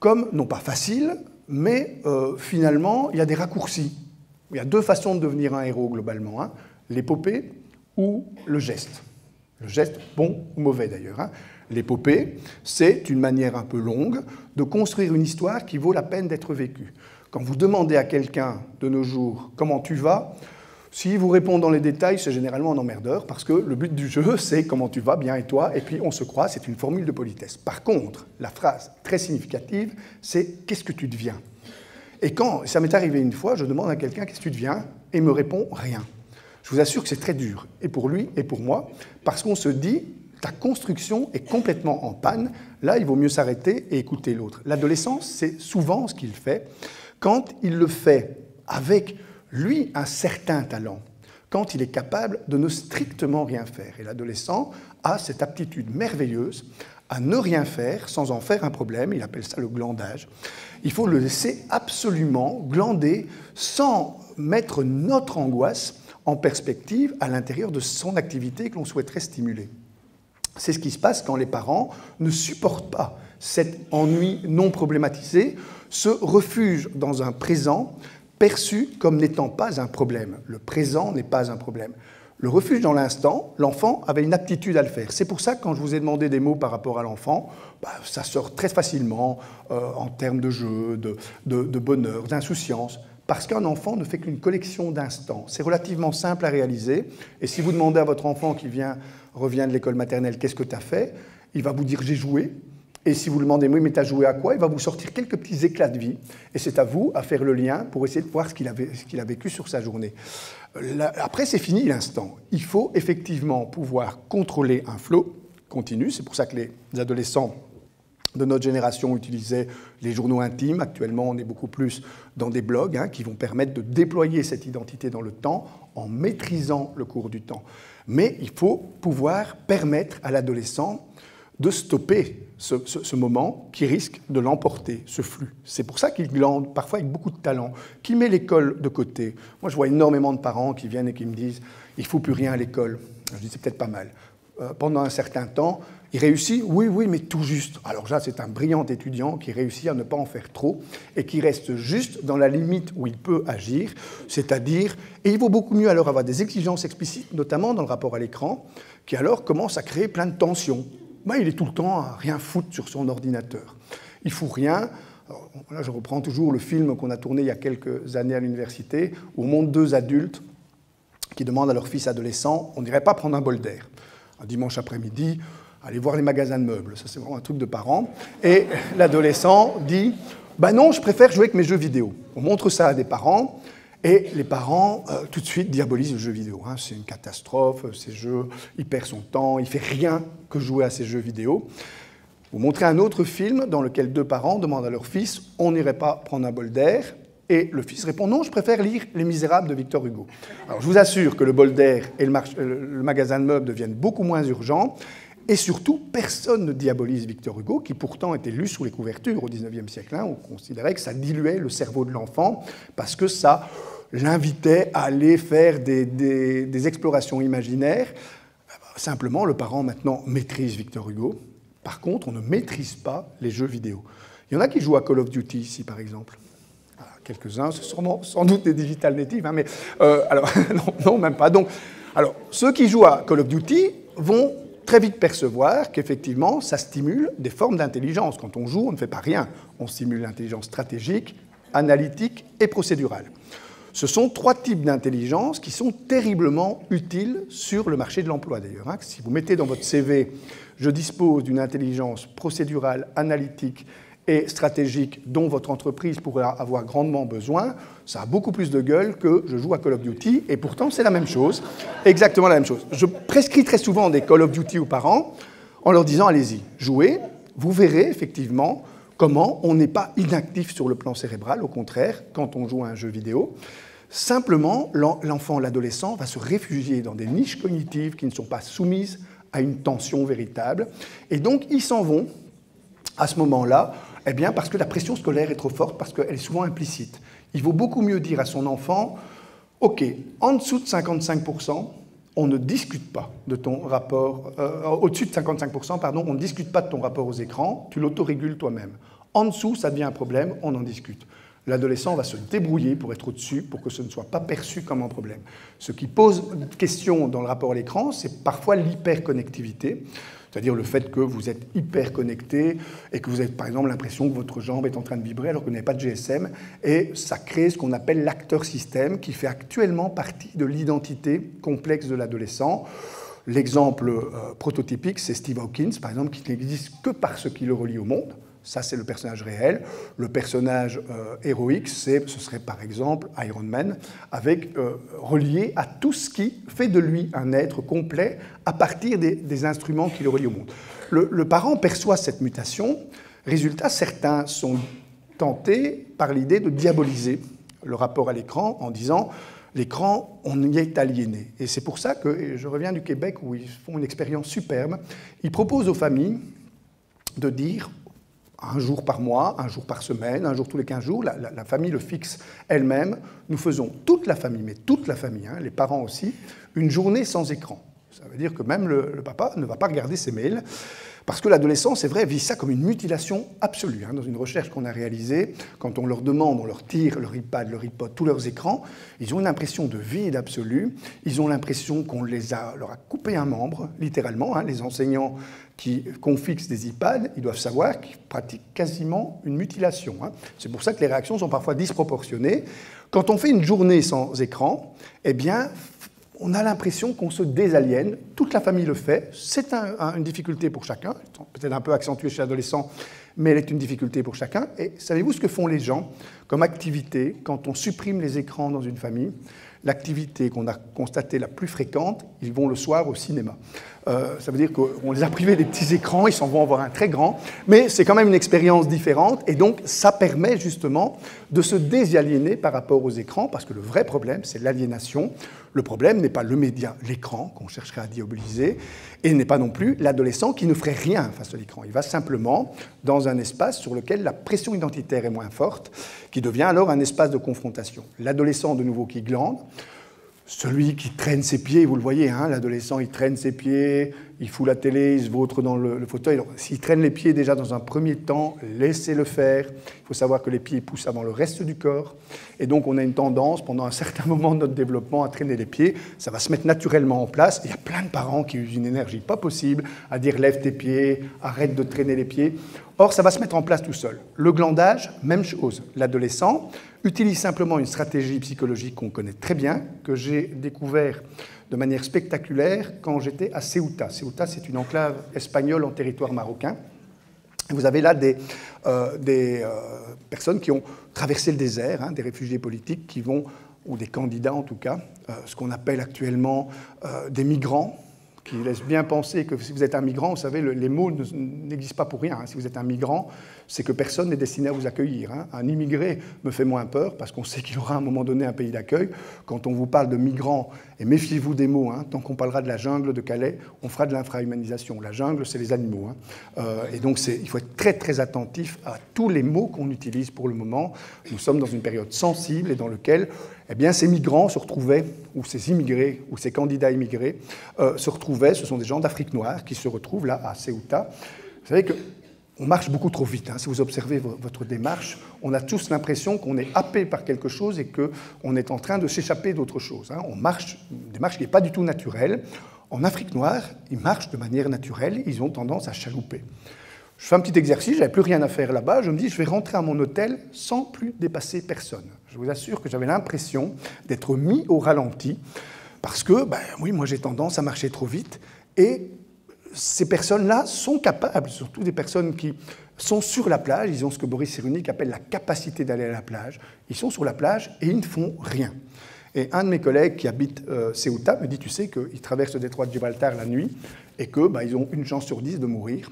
comme, non pas facile, mais finalement, il y a des raccourcis. Il y a deux façons de devenir un héros globalement, hein, l'épopée ou le geste. Le geste, bon ou mauvais d'ailleurs. Hein. L'épopée, c'est une manière un peu longue de construire une histoire qui vaut la peine d'être vécue. Quand vous demandez à quelqu'un de nos jours « comment tu vas ?», s'il vous répond dans les détails, c'est généralement un emmerdeur, parce que le but du jeu, c'est « comment tu vas, bien et toi ?» et puis on se croit, c'est une formule de politesse. Par contre, la phrase très significative, c'est « qu'est-ce que tu deviens ?» Et quand ça m'est arrivé une fois, je demande à quelqu'un « qu'est-ce que tu deviens ?» et il me répond « rien ». Je vous assure que c'est très dur, et pour lui et pour moi, parce qu'on se dit « ta construction est complètement en panne, là il vaut mieux s'arrêter et écouter l'autre ». L'adolescence, c'est souvent ce qu'il fait quand il le fait avec, lui, un certain talent, quand il est capable de ne strictement rien faire. Et l'adolescent a cette aptitude merveilleuse à ne rien faire sans en faire un problème, il appelle ça le glandage. Il faut le laisser absolument glander sans mettre notre angoisse en perspective à l'intérieur de son activité que l'on souhaiterait stimuler. C'est ce qui se passe quand les parents ne supportent pas cet ennui non problématisé, se refugent dans un présent perçu comme n'étant pas un problème. Le présent n'est pas un problème. Le refuge dans l'instant, l'enfant avait une aptitude à le faire. C'est pour ça que quand je vous ai demandé des mots par rapport à l'enfant, ça sort très facilement en termes de jeu, de bonheur, d'insouciance, parce qu'un enfant ne fait qu'une collection d'instants. C'est relativement simple à réaliser, et si vous demandez à votre enfant qui revient de l'école maternelle « qu'est-ce que tu as fait ?», il va vous dire « j'ai joué ». Et si vous lui demandez « oui, mais tu as joué à quoi ?», il va vous sortir quelques petits éclats de vie. Et c'est à vous à faire le lien pour essayer de voir ce qu'il a vécu sur sa journée. Après, c'est fini l'instant. Il faut effectivement pouvoir contrôler un flot continu. C'est pour ça que les adolescents de notre génération utilisaient les journaux intimes. Actuellement, on est beaucoup plus dans des blogs qui vont permettre de déployer cette identité dans le temps en maîtrisant le cours du temps. Mais il faut pouvoir permettre à l'adolescent de stopper ce moment qui risque de l'emporter, ce flux. C'est pour ça qu'il glande, parfois avec beaucoup de talent, qui met l'école de côté. Moi, je vois énormément de parents qui viennent et qui me disent « il ne faut plus rien à l'école ». Je dis « c'est peut-être pas mal ». Pendant un certain temps, il réussit, oui, mais tout juste. Alors là, c'est un brillant étudiant qui réussit à ne pas en faire trop et qui reste juste dans la limite où il peut agir, c'est-à-dire, et il vaut beaucoup mieux alors avoir des exigences explicites, notamment dans le rapport à l'écran, qui alors commence à créer plein de tensions. Il est tout le temps à rien foutre sur son ordinateur. Il ne fout rien. Alors, là, je reprends toujours le film qu'on a tourné il y a quelques années à l'université, où on montre deux adultes qui demandent à leur fils adolescent « on n'irait pas prendre un bol d'air ». Un dimanche après-midi, aller voir les magasins de meubles. Ça, c'est vraiment un truc de parents. Et l'adolescent dit « non, je préfère jouer avec mes jeux vidéo ». On montre ça à des parents. Et les parents, tout de suite, diabolisent le jeu vidéo. C'est une catastrophe, ces jeux, il perd son temps, il ne fait rien que jouer à ces jeux vidéo. Vous montrez un autre film dans lequel deux parents demandent à leur fils « on n'irait pas prendre un bol d'air ?» Et le fils répond « non, je préfère lire Les Misérables de Victor Hugo ». Alors je vous assure que le bol d'air et le magasin de meubles deviennent beaucoup moins urgents. Et surtout, personne ne diabolise Victor Hugo, qui pourtant était lu sous les couvertures au XIXe siècle. On considérait que ça diluait le cerveau de l'enfant parce que ça l'invitait à aller faire des explorations imaginaires. Simplement, le parent maintenant maîtrise Victor Hugo. Par contre, on ne maîtrise pas les jeux vidéo. Il y en a qui jouent à Call of Duty ici, par exemple. Quelques-uns, c'est sans doute des digital natives, mais alors non, même pas. Donc, alors, ceux qui jouent à Call of Duty vont très vite percevoir qu'effectivement, ça stimule des formes d'intelligence. Quand on joue, on ne fait pas rien. On stimule l'intelligence stratégique, analytique et procédurale. Ce sont 3 types d'intelligence qui sont terriblement utiles sur le marché de l'emploi, d'ailleurs. Si vous mettez dans votre CV « Je dispose d'une intelligence procédurale, analytique et stratégique dont votre entreprise pourrait avoir grandement besoin », ça a beaucoup plus de gueule que « Je joue à Call of Duty », et pourtant c'est la même chose, exactement la même chose. Je prescris très souvent des Call of Duty aux parents en leur disant « Allez-y, jouez, vous verrez effectivement comment on n'est pas inactif sur le plan cérébral, au contraire, quand on joue à un jeu vidéo. Simplement, l'enfant, l'adolescent va se réfugier dans des niches cognitives qui ne sont pas soumises à une tension véritable. Et donc, ils s'en vont à ce moment-là, eh bien, parce que la pression scolaire est trop forte, parce qu'elle est souvent implicite. Il vaut beaucoup mieux dire à son enfant « Ok, en dessous de 55%, on ne discute pas de ton rapport, au-dessus de 55%, pardon, on ne discute pas de ton rapport aux écrans, tu l'autorégules toi-même. En dessous, ça devient un problème, on en discute. » L'adolescent va se débrouiller pour être au-dessus, pour que ce ne soit pas perçu comme un problème. Ce qui pose question dans le rapport à l'écran, c'est parfois l'hyperconnectivité, c'est-à-dire le fait que vous êtes hyper connecté et que vous avez par exemple l'impression que votre jambe est en train de vibrer alors que vous n'avez pas de GSM, et ça crée ce qu'on appelle l'acteur système qui fait actuellement partie de l'identité complexe de l'adolescent. L'exemple prototypique, c'est Steve Hawkins, par exemple, qui n'existe que par ce qui le relie au monde. Ça, c'est le personnage réel. Le personnage héroïque, ce serait par exemple Iron Man, relié à tout ce qui fait de lui un être complet à partir des instruments qui le relient au monde. Le parent perçoit cette mutation. Résultat, certains sont tentés par l'idée de diaboliser le rapport à l'écran en disant « l'écran, on y est aliéné ». Et c'est pour ça que, je reviens du Québec où ils font une expérience superbe, ils proposent aux familles de dire un jour par mois, un jour par semaine, un jour tous les 15 jours, la famille le fixe elle-même. Nous faisons, toute la famille, mais toute la famille, hein, les parents aussi, une journée sans écran. Ça veut dire que même le papa ne va pas regarder ses mails, parce que l'adolescent, c'est vrai, vit ça comme une mutilation absolue. Hein. Dans une recherche qu'on a réalisée, quand on leur demande, on leur tire leur iPad, leur iPod, tous leurs écrans, ils ont une impression de vide absolu, ils ont l'impression qu'on leur a coupé un membre, littéralement. Hein. Les enseignants qu'on fixe des iPads, ils doivent savoir qu'ils pratiquent quasiment une mutilation. Hein. C'est pour ça que les réactions sont parfois disproportionnées. Quand on fait une journée sans écran, eh bien, on a l'impression qu'on se désaliène. Toute la famille le fait. C'est une difficulté pour chacun, peut-être un peu accentuée chez l'adolescent, mais elle est une difficulté pour chacun. Et savez-vous ce que font les gens comme activité quand on supprime les écrans dans une famille? L'activité qu'on a constatée la plus fréquente, ils vont le soir au cinéma. Ça veut dire qu'on les a privés des petits écrans, ils s'en vont en voir un très grand, mais c'est quand même une expérience différente, et donc ça permet justement de se désaliéner par rapport aux écrans, parce que le vrai problème, c'est l'aliénation. Le problème n'est pas le média, l'écran, qu'on chercherait à diaboliser, et n'est pas non plus l'adolescent qui ne ferait rien face à l'écran. Il va simplement dans un espace sur lequel la pression identitaire est moins forte, qui devient alors un espace de confrontation. L'adolescent, de nouveau, qui glande, celui qui traîne ses pieds, vous le voyez, hein, l'adolescent, il traîne ses pieds, il fout la télé, il se vautre dans le fauteuil. S'il traîne les pieds déjà dans un premier temps, laissez-le faire. Il faut savoir que les pieds poussent avant le reste du corps. Et donc, on a une tendance, pendant un certain moment de notre développement, à traîner les pieds. Ça va se mettre naturellement en place. Il y a plein de parents qui usent une énergie pas possible à dire « lève tes pieds, arrête de traîner les pieds ». Or, ça va se mettre en place tout seul. Le glandage, même chose. L'adolescent utilise simplement une stratégie psychologique qu'on connaît très bien, que j'ai découvert de manière spectaculaire quand j'étais à Ceuta. Ceuta, c'est une enclave espagnole en territoire marocain. Vous avez là des personnes qui ont traversé le désert, hein, des réfugiés politiques qui vont, ou des candidats en tout cas, ce qu'on appelle actuellement des migrants, qui laisse bien penser que si vous êtes un migrant, vous savez, les mots n'existent pas pour rien. Hein. Si vous êtes un migrant, c'est que personne n'est destiné à vous accueillir. Hein. Un immigré me fait moins peur parce qu'on sait qu'il aura à un moment donné un pays d'accueil. Quand on vous parle de migrants, et méfiez-vous des mots, hein, tant qu'on parlera de la jungle de Calais, on fera de l'infrahumanisation. La jungle, c'est les animaux. Hein. Et donc, il faut être très, très attentif à tous les mots qu'on utilise pour le moment. Nous sommes dans une période sensible et dans laquelle eh bien, ces migrants se retrouvaient, ou ces immigrés, ou ces candidats immigrés, se retrouvaient, ce sont des gens d'Afrique noire qui se retrouvent là, à Ceuta. Vous savez qu'on marche beaucoup trop vite. Hein. Si vous observez votre démarche, on a tous l'impression qu'on est happé par quelque chose et qu'on est en train de s'échapper d'autre chose. Hein. On marche, une démarche qui n'est pas du tout naturelle. En Afrique noire, ils marchent de manière naturelle, ils ont tendance à chalouper. Je fais un petit exercice, je n'avais plus rien à faire là-bas, je me dis, je vais rentrer à mon hôtel sans plus dépasser personne. Je vous assure que j'avais l'impression d'être mis au ralenti, parce que, ben, oui, moi j'ai tendance à marcher trop vite, et ces personnes-là sont capables, surtout des personnes qui sont sur la plage, ils ont ce que Boris Cyrulnik appelle la capacité d'aller à la plage, ils sont sur la plage et ils ne font rien. Et un de mes collègues qui habite Ceuta me dit, tu sais qu'ils traversent le détroit de Gibraltar la nuit et qu'ils ben, ont une chance sur 10 de mourir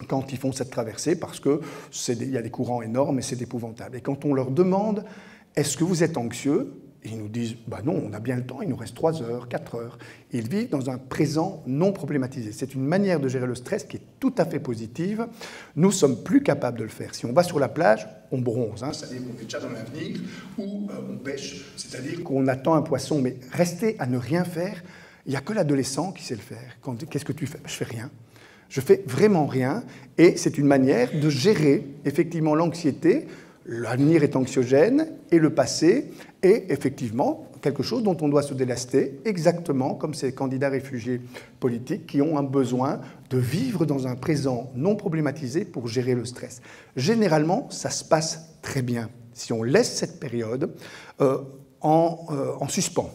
quand ils font cette traversée, parce qu'il y a des courants énormes et c'est épouvantable. Et quand on leur demande « Est-ce que vous êtes anxieux ?» ils nous disent bah « Non, on a bien le temps, il nous reste 3 heures, 4 heures. » Ils vivent dans un présent non problématisé. C'est une manière de gérer le stress qui est tout à fait positive. Nous sommes plus capables de le faire. Si on va sur la plage, on bronze, hein, c'est-à-dire qu'on est déjà dans l'avenir, ou on pêche, c'est-à-dire qu'on attend un poisson. Mais rester à ne rien faire, il n'y a que l'adolescent qui sait le faire. Qu'est-ce que tu fais ? Je fais rien. Je fais vraiment rien, et c'est une manière de gérer effectivement l'anxiété. L'avenir est anxiogène, et le passé est effectivement quelque chose dont on doit se délester, exactement comme ces candidats réfugiés politiques qui ont un besoin de vivre dans un présent non problématisé pour gérer le stress. Généralement, ça se passe très bien si on laisse cette période en suspens,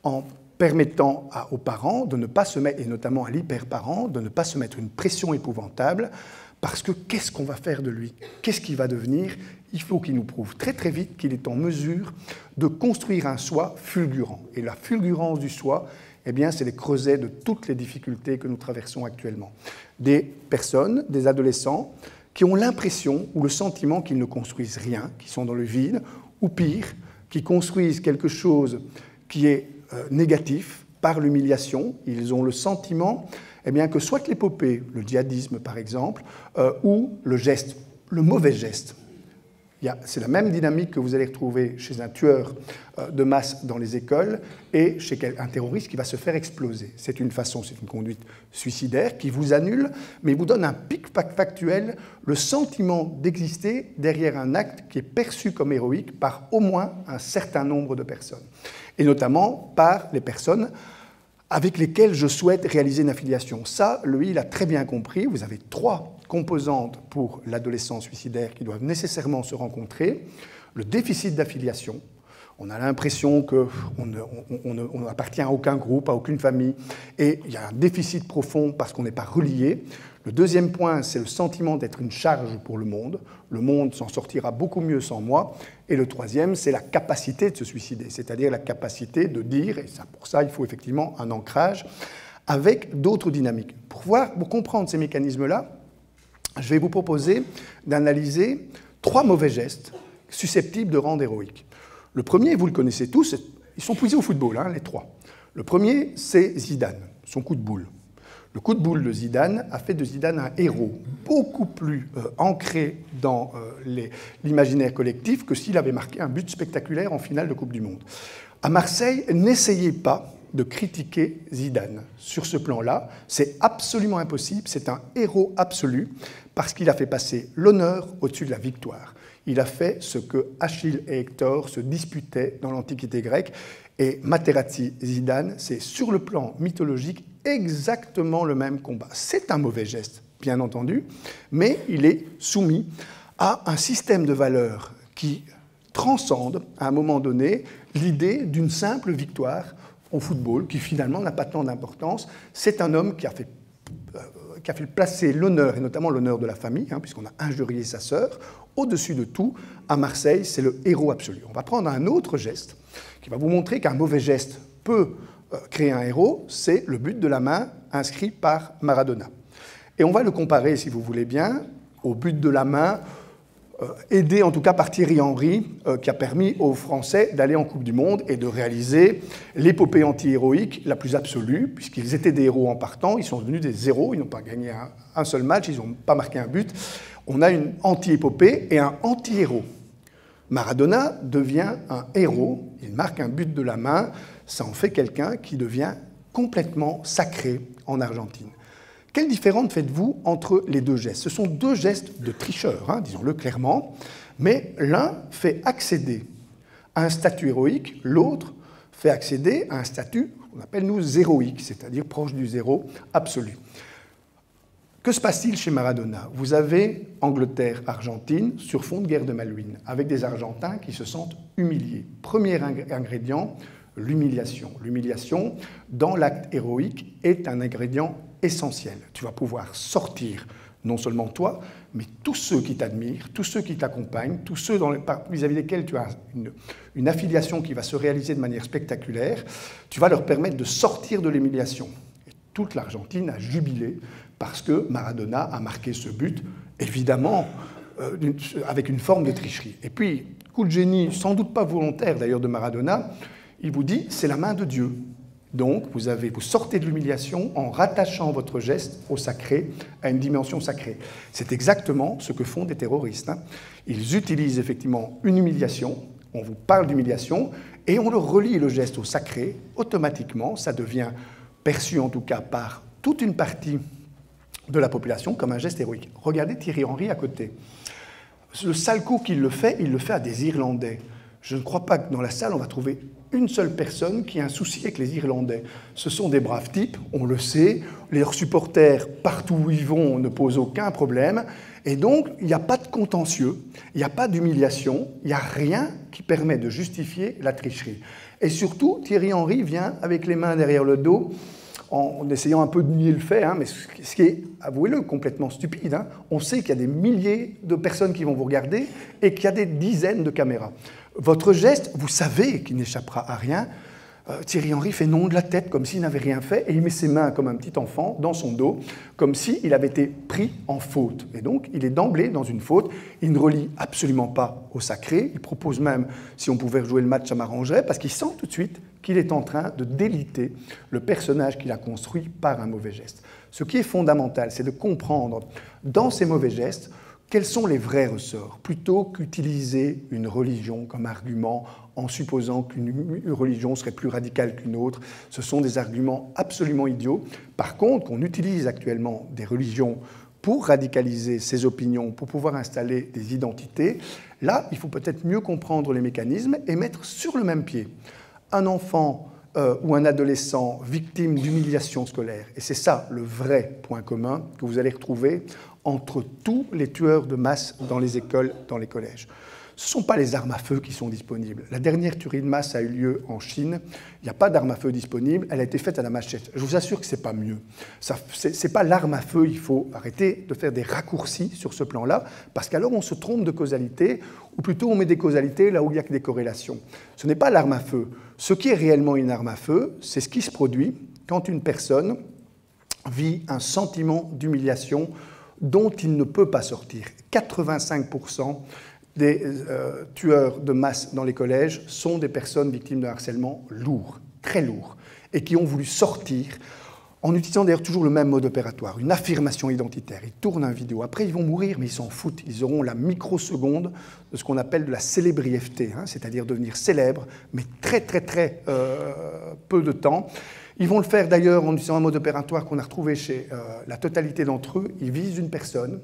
en permettant aux parents de ne pas se mettre, et notamment à l'hyperparent, de ne pas se mettre une pression épouvantable, parce que qu'est-ce qu'on va faire de lui? Qu'est-ce qu'il va devenir? Il faut qu'il nous prouve très très vite qu'il est en mesure de construire un soi fulgurant. Et la fulgurance du soi, eh bien, c'est les creusets de toutes les difficultés que nous traversons actuellement. Des personnes, des adolescents, qui ont l'impression ou le sentiment qu'ils ne construisent rien, qui sont dans le vide, ou pire, qui construisent quelque chose qui est négatif par l'humiliation. Ils ont le sentiment eh bien, que soit l'épopée, le djihadisme par exemple, ou le geste, le mauvais geste. C'est la même dynamique que vous allez retrouver chez un tueur de masse dans les écoles et chez un terroriste qui va se faire exploser. C'est une façon, c'est une conduite suicidaire qui vous annule, mais vous donne un pic factuel, le sentiment d'exister derrière un acte qui est perçu comme héroïque par au moins un certain nombre de personnes. Et notamment par les personnes avec lesquelles je souhaite réaliser une affiliation. Ça, lui, il a très bien compris. Vous avez 3 composantes pour l'adolescent suicidaire qui doivent nécessairement se rencontrer. Le déficit d'affiliation. On a l'impression qu'on n'appartient à aucun groupe, à aucune famille, et il y a un déficit profond parce qu'on n'est pas relié. Le deuxième point, c'est le sentiment d'être une charge pour le monde. Le monde s'en sortira beaucoup mieux sans moi. Et le troisième, c'est la capacité de se suicider, c'est-à-dire la capacité de dire, et pour ça, il faut effectivement un ancrage, avec d'autres dynamiques. Pour comprendre ces mécanismes-là, je vais vous proposer d'analyser 3 mauvais gestes susceptibles de rendre héroïque. Le premier, vous le connaissez tous, ils sont puisés au football, hein, les 3. Le premier, c'est Zidane, son coup de boule. Le coup de boule de Zidane a fait de Zidane un héros, beaucoup plus ancré dans l'imaginaire collectif que s'il avait marqué un but spectaculaire en finale de Coupe du Monde. À Marseille, n'essayez pas de critiquer Zidane. Sur ce plan-là, c'est absolument impossible, c'est un héros absolu, parce qu'il a fait passer l'honneur au-dessus de la victoire. Il a fait ce que Achille et Hector se disputaient dans l'Antiquité grecque, et Materazzi Zidane, c'est sur le plan mythologique exactement le même combat. C'est un mauvais geste, bien entendu, mais il est soumis à un système de valeurs qui transcende, à un moment donné, l'idée d'une simple victoire au football, qui finalement n'a pas tant d'importance. C'est un homme qui a fait placer l'honneur, et notamment l'honneur de la famille, hein, puisqu'on a injurié sa sœur, au-dessus de tout. À Marseille, c'est le héros absolu. On va prendre un autre geste qui va vous montrer qu'un mauvais geste peut créer un héros, c'est le but de la main inscrit par Maradona. Et on va le comparer, si vous voulez bien, au but de la main aidé en tout cas par Thierry Henry, qui a permis aux Français d'aller en Coupe du Monde et de réaliser l'épopée anti-héroïque la plus absolue, puisqu'ils étaient des héros en partant, ils sont devenus des héros, ils n'ont pas gagné un seul match, ils n'ont pas marqué un but. On a une anti-épopée et un anti-héros. Maradona devient un héros, il marque un but de la main, ça en fait quelqu'un qui devient complètement sacré en Argentine. Quelle différence faites-vous entre les 2 gestes? Ce sont 2 gestes de tricheurs, hein, disons-le clairement, mais l'un fait accéder à un statut héroïque, l'autre fait accéder à un statut qu'on appelle nous zéroïque, c'est-à-dire proche du zéro absolu. Que se passe-t-il chez Maradona? Vous avez Angleterre-Argentine sur fond de guerre de Malwine, avec des Argentins qui se sentent humiliés. Premier ingrédient, l'humiliation. L'humiliation, dans l'acte héroïque, est un ingrédient essentiel. Tu vas pouvoir sortir, non seulement toi, mais tous ceux qui t'admirent, tous ceux qui t'accompagnent, tous ceux vis-à-vis desquels tu as une affiliation qui va se réaliser de manière spectaculaire, tu vas leur permettre de sortir de l'humiliation. Et toute l'Argentine a jubilé parce que Maradona a marqué ce but, évidemment, avec une forme de tricherie. Et puis, coup de génie, sans doute pas volontaire d'ailleurs de Maradona, il vous dit, c'est la main de Dieu. Donc, vous sortez de l'humiliation en rattachant votre geste au sacré, à une dimension sacrée. C'est exactement ce que font des terroristes. Ils utilisent effectivement une humiliation, on vous parle d'humiliation, et on leur relie le geste au sacré. Automatiquement, ça devient perçu en tout cas par toute une partie de la population comme un geste héroïque. Regardez Thierry Henry à côté. Le sale coup qu'il le fait, il le fait à des Irlandais. Je ne crois pas que dans la salle, on va trouver une seule personne qui a un souci avec les Irlandais. Ce sont des braves types, on le sait, leurs supporters, partout où ils vont, ne posent aucun problème, et donc il n'y a pas de contentieux, il n'y a pas d'humiliation, il n'y a rien qui permet de justifier la tricherie. Et surtout, Thierry Henry vient avec les mains derrière le dos, en essayant un peu de nier le fait, mais ce qui est, avouez-le, complètement stupide. On sait qu'il y a des milliers de personnes qui vont vous regarder et qu'il y a des dizaines de caméras. Votre geste, vous savez qu'il n'échappera à rien. Thierry Henry fait non de la tête, comme s'il n'avait rien fait, et il met ses mains comme un petit enfant dans son dos, comme s'il avait été pris en faute. Et donc, il est d'emblée dans une faute. Il ne relie absolument pas au sacré. Il propose même, si on pouvait rejouer le match, ça m'arrangerait, parce qu'il sent tout de suite qu'il est en train de déliter le personnage qu'il a construit par un mauvais geste. Ce qui est fondamental, c'est de comprendre, dans ces mauvais gestes, quels sont les vrais ressorts, plutôt qu'utiliser une religion comme argument en supposant qu'une religion serait plus radicale qu'une autre. Ce sont des arguments absolument idiots. Par contre, qu'on utilise actuellement des religions pour radicaliser ses opinions, pour pouvoir installer des identités, là, il faut peut-être mieux comprendre les mécanismes et mettre sur le même pied un enfant ou un adolescent victime d'humiliation scolaire. Et c'est ça le vrai point commun que vous allez retrouver entre tous les tueurs de masse dans les écoles, dans les collèges. Ce ne sont pas les armes à feu qui sont disponibles. La dernière tuerie de masse a eu lieu en Chine. Il n'y a pas d'arme à feu disponible. Elle a été faite à la machette. Je vous assure que ce n'est pas mieux. Ce n'est pas l'arme à feu. Il faut arrêter de faire des raccourcis sur ce plan-là, parce qu'alors on se trompe de causalité, ou plutôt on met des causalités là où il n'y a que des corrélations. Ce n'est pas l'arme à feu. Ce qui est réellement une arme à feu, c'est ce qui se produit quand une personne vit un sentiment d'humiliation dont il ne peut pas sortir. 85% des tueurs de masse dans les collèges sont des personnes victimes de harcèlement lourd, très lourd, et qui ont voulu sortir en utilisant d'ailleurs toujours le même mode opératoire, une affirmation identitaire. Ils tournent une vidéo. Après, ils vont mourir, mais ils s'en foutent. Ils auront la microseconde de ce qu'on appelle de la célébrièveté, c'est-à-dire devenir célèbre, mais très, très, très peu de temps. Ils vont le faire d'ailleurs en utilisant un mode opératoire qu'on a retrouvé chez la totalité d'entre eux. Ils visent une personne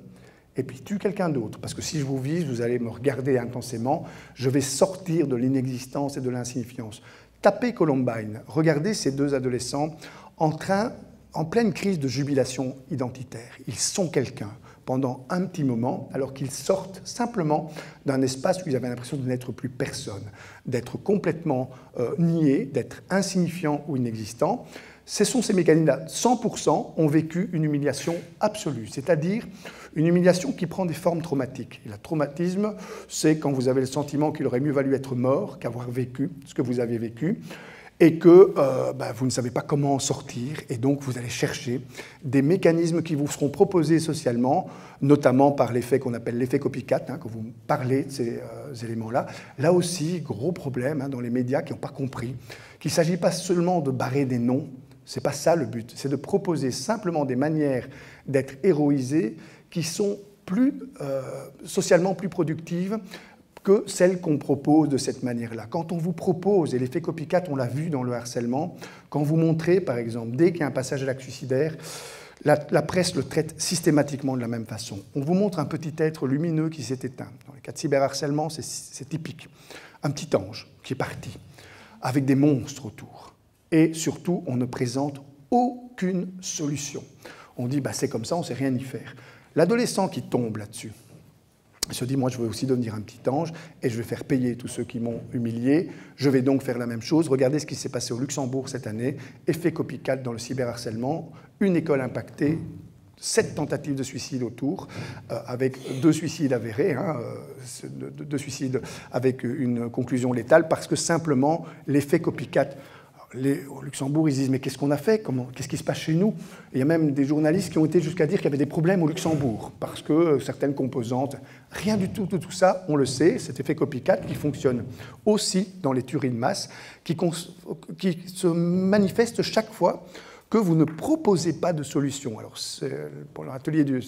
et puis tuent quelqu'un d'autre. Parce que si je vous vise, vous allez me regarder intensément, je vais sortir de l'inexistence et de l'insignifiance. Tapez Columbine, regardez ces deux adolescents en pleine crise de jubilation identitaire. Ils sont quelqu'un pendant un petit moment, alors qu'ils sortent simplement d'un espace où ils avaient l'impression de n'être plus personne, d'être complètement niés, d'être insignifiants ou inexistants. Ce sont ces mécanismes-là. 100% ont vécu une humiliation absolue, c'est-à-dire une humiliation qui prend des formes traumatiques. Et le traumatisme, c'est quand vous avez le sentiment qu'il aurait mieux valu être mort qu'avoir vécu ce que vous avez vécu, et que vous ne savez pas comment en sortir, et donc vous allez chercher des mécanismes qui vous seront proposés socialement, notamment par l'effet qu'on appelle l'effet copycat, que vous parlez de ces éléments-là. Là aussi, gros problème dans les médias qui n'ont pas compris qu'il ne s'agit pas seulement de barrer des noms, ce n'est pas ça le but, c'est de proposer simplement des manières d'être héroïsés qui sont socialement plus productives que celles qu'on propose de cette manière-là. Quand on vous propose, et l'effet copycat, on l'a vu dans le harcèlement, quand vous montrez, par exemple, dès qu'il y a un passage à l'acte suicidaire, la presse le traite systématiquement de la même façon. On vous montre un petit être lumineux qui s'est éteint. Dans les cas de cyberharcèlement, c'est typique. Un petit ange qui est parti, avec des monstres autour. Et surtout, on ne présente aucune solution. On dit, bah, c'est comme ça, on ne sait rien y faire. L'adolescent qui tombe là-dessus, il se dit, moi, je veux aussi devenir un petit ange et je vais faire payer tous ceux qui m'ont humilié. Je vais donc faire la même chose. Regardez ce qui s'est passé au Luxembourg cette année. Effet copycat dans le cyberharcèlement. Une école impactée, 7 tentatives de suicide autour, avec 2 suicides avérés, 2 suicides avec une conclusion létale, parce que simplement l'effet copycat. Au Luxembourg, ils disent « mais qu'est-ce qu'on a fait? Qu'est-ce qui se passe chez nous ?» Il y a même des journalistes qui ont été jusqu'à dire qu'il y avait des problèmes au Luxembourg, parce que certaines composantes, rien du tout de tout ça, on le sait, cet effet copycat qui fonctionne aussi dans les tueries de masse, qui se manifeste chaque fois que vous ne proposez pas de solution. Alors, pour l'atelier de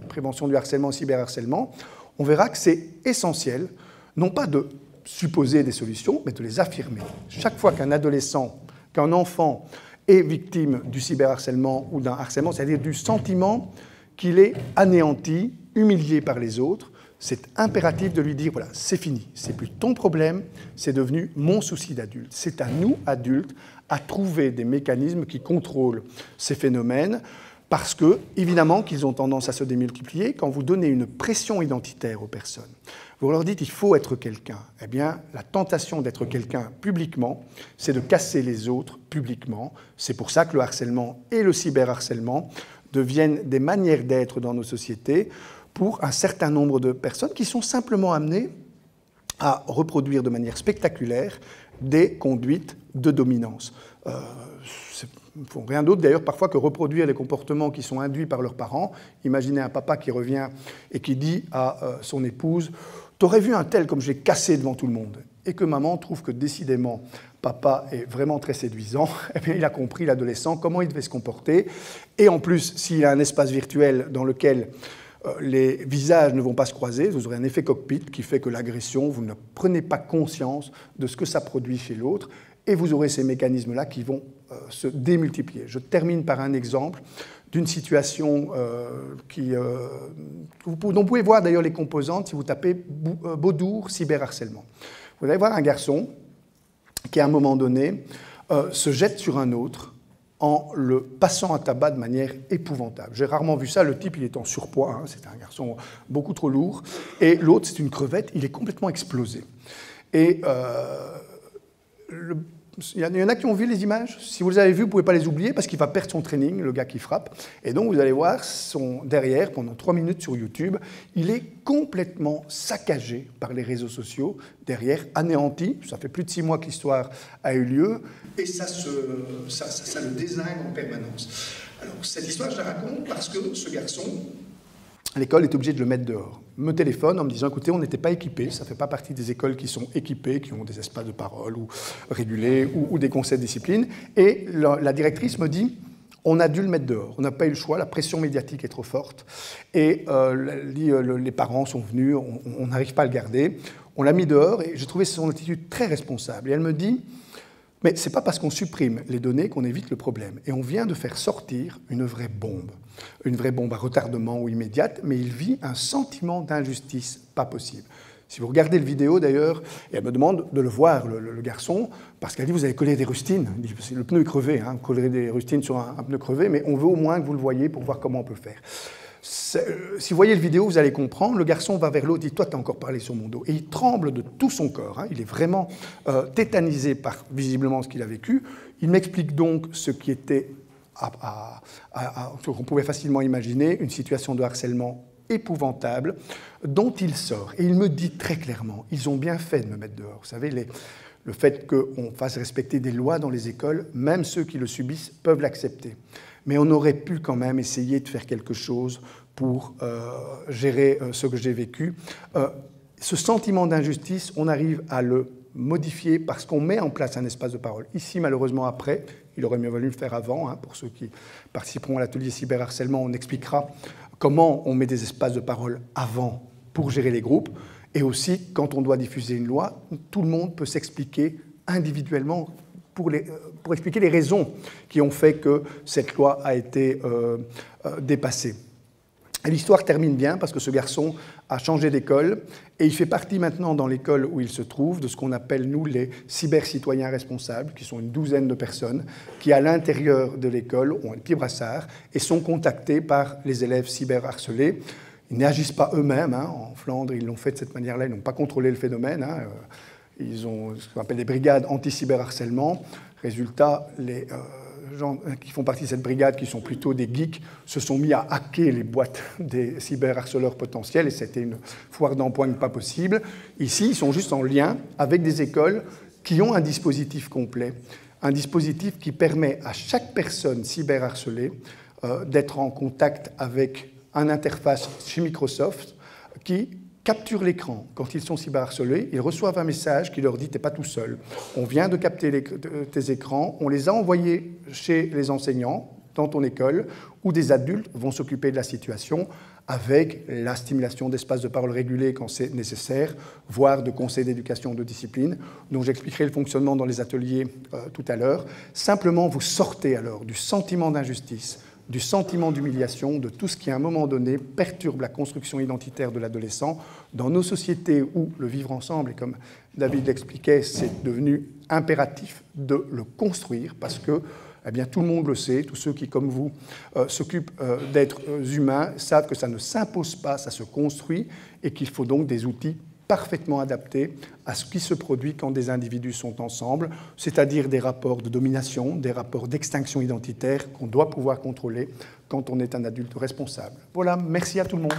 prévention du harcèlement, cyberharcèlement, on verra que c'est essentiel, non pas de supposer des solutions, mais de les affirmer. Chaque fois qu'un adolescent, qu'un enfant est victime du cyberharcèlement ou d'un harcèlement, c'est-à-dire du sentiment qu'il est anéanti, humilié par les autres, c'est impératif de lui dire, voilà, c'est fini, c'est plus ton problème, c'est devenu mon souci d'adulte. C'est à nous, adultes, à trouver des mécanismes qui contrôlent ces phénomènes, parce que, évidemment, qu'ils ont tendance à se démultiplier quand vous donnez une pression identitaire aux personnes. Vous leur dites, il faut être quelqu'un. Eh bien, la tentation d'être quelqu'un publiquement, c'est de casser les autres publiquement. C'est pour ça que le harcèlement et le cyberharcèlement deviennent des manières d'être dans nos sociétés pour un certain nombre de personnes qui sont simplement amenées à reproduire de manière spectaculaire des conduites de dominance. Ils ne font rien d'autre d'ailleurs parfois que reproduire les comportements qui sont induits par leurs parents. Imaginez un papa qui revient et qui dit à son épouse « T'aurais vu un tel comme je l'ai cassé devant tout le monde ?» et que maman trouve que décidément papa est vraiment très séduisant, eh bien, il a compris, l'adolescent, comment il devait se comporter. Et en plus, s'il a un espace virtuel dans lequel les visages ne vont pas se croiser, vous aurez un effet cockpit qui fait que l'agression, vous ne prenez pas conscience de ce que ça produit chez l'autre, et vous aurez ces mécanismes-là qui vont se démultiplier. Je termine par un exemple d'une situation dont vous pouvez voir d'ailleurs les composantes si vous tapez Beaudour cyberharcèlement. Vous allez voir un garçon qui, à un moment donné, se jette sur un autre en le passant à tabac de manière épouvantable. J'ai rarement vu ça. Le type, il est en surpoids. Hein, c'est un garçon beaucoup trop lourd. Et l'autre, c'est une crevette. Il est complètement explosé. Et il y en a qui ont vu les images. Si vous les avez vues, vous ne pouvez pas les oublier parce qu'il va perdre son training, le gars qui frappe. Et donc, vous allez voir son derrière, pendant 3 minutes sur YouTube, il est complètement saccagé par les réseaux sociaux, derrière, anéanti. Ça fait plus de 6 mois que l'histoire a eu lieu. Et ça le dézingue en permanence. Alors, cette histoire, je la raconte parce que ce garçon, l'école est obligée de le mettre dehors. Me téléphone en me disant, écoutez, on n'était pas équipés, ça ne fait pas partie des écoles qui sont équipées, qui ont des espaces de parole ou régulés ou des conseils de discipline. Et la directrice me dit, on a dû le mettre dehors, on n'a pas eu le choix, la pression médiatique est trop forte. Et les parents sont venus, on n'arrive pas à le garder. On l'a mis dehors et j'ai trouvé son attitude très responsable. Et elle me dit, mais ce n'est pas parce qu'on supprime les données qu'on évite le problème. Et on vient de faire sortir une vraie bombe à retardement ou immédiate, mais il vit un sentiment d'injustice pas possible. Si vous regardez le vidéo d'ailleurs, et elle me demande de le voir, le garçon, parce qu'elle dit, vous avez collé des rustines. Elle dit, le pneu est crevé, hein, coller des rustines sur un pneu crevé, mais on veut au moins que vous le voyez pour voir comment on peut faire. Si vous voyez le vidéo, vous allez comprendre, le garçon va vers l'autre, dit « Toi, tu as encore parlé sur mon dos ». Et il tremble de tout son corps, hein, il est vraiment tétanisé par visiblement ce qu'il a vécu. Il m'explique donc ce qui était, ce qu'on pouvait facilement imaginer, une situation de harcèlement épouvantable dont il sort. Et il me dit très clairement, ils ont bien fait de me mettre dehors. Vous savez, le fait qu'on fasse respecter des lois dans les écoles, même ceux qui le subissent peuvent l'accepter. Mais on aurait pu quand même essayer de faire quelque chose pour gérer ce que j'ai vécu. Ce sentiment d'injustice, on arrive à le modifier parce qu'on met en place un espace de parole. Ici, malheureusement, après, il aurait mieux valu le faire avant. Hein, pour ceux qui participeront à l'atelier cyberharcèlement, on expliquera comment on met des espaces de parole avant pour gérer les groupes. Et aussi, quand on doit diffuser une loi, tout le monde peut s'expliquer individuellement pour expliquer les raisons qui ont fait que cette loi a été dépassée. Et l'histoire termine bien parce que ce garçon a changé d'école et il fait partie maintenant dans l'école où il se trouve de ce qu'on appelle, nous, les cyber-citoyens responsables, qui sont une douzaine de personnes qui, à l'intérieur de l'école, ont un petit brassard et sont contactés par les élèves cyberharcelés. Ils n'agissent pas eux-mêmes. En Flandre, ils l'ont fait de cette manière-là, ils n'ont pas contrôlé le phénomène. Ils ont ce qu'on appelle des brigades anti-cyberharcèlement. Résultat, les gens qui font partie de cette brigade, qui sont plutôt des geeks, se sont mis à hacker les boîtes des cyberharceleurs potentiels, et c'était une foire d'empoigne pas possible. Ici, ils sont juste en lien avec des écoles qui ont un dispositif complet, un dispositif qui permet à chaque personne cyberharcelée d'être en contact avec une interface chez Microsoft qui capture l'écran. Quand ils sont cyberharcelés, ils reçoivent un message qui leur dit « t'es pas tout seul ». On vient de capter tes écrans, on les a envoyés chez les enseignants dans ton école, où des adultes vont s'occuper de la situation avec la stimulation d'espaces de parole régulés quand c'est nécessaire, voire de conseils d'éducation de discipline, dont j'expliquerai le fonctionnement dans les ateliers tout à l'heure. Simplement, vous sortez alors du sentiment d'injustice, du sentiment d'humiliation, de tout ce qui, à un moment donné, perturbe la construction identitaire de l'adolescent dans nos sociétés où le vivre ensemble, et comme David l'expliquait, c'est devenu impératif de le construire parce que eh bien, tout le monde le sait, tous ceux qui, comme vous, s'occupent d'êtres humains savent que ça ne s'impose pas, ça se construit et qu'il faut donc des outils parfaitement adaptés à ce qui se produit quand des individus sont ensemble, c'est-à-dire des rapports de domination, des rapports d'extinction identitaire qu'on doit pouvoir contrôler quand on est un adulte responsable. Voilà, merci à tout le monde.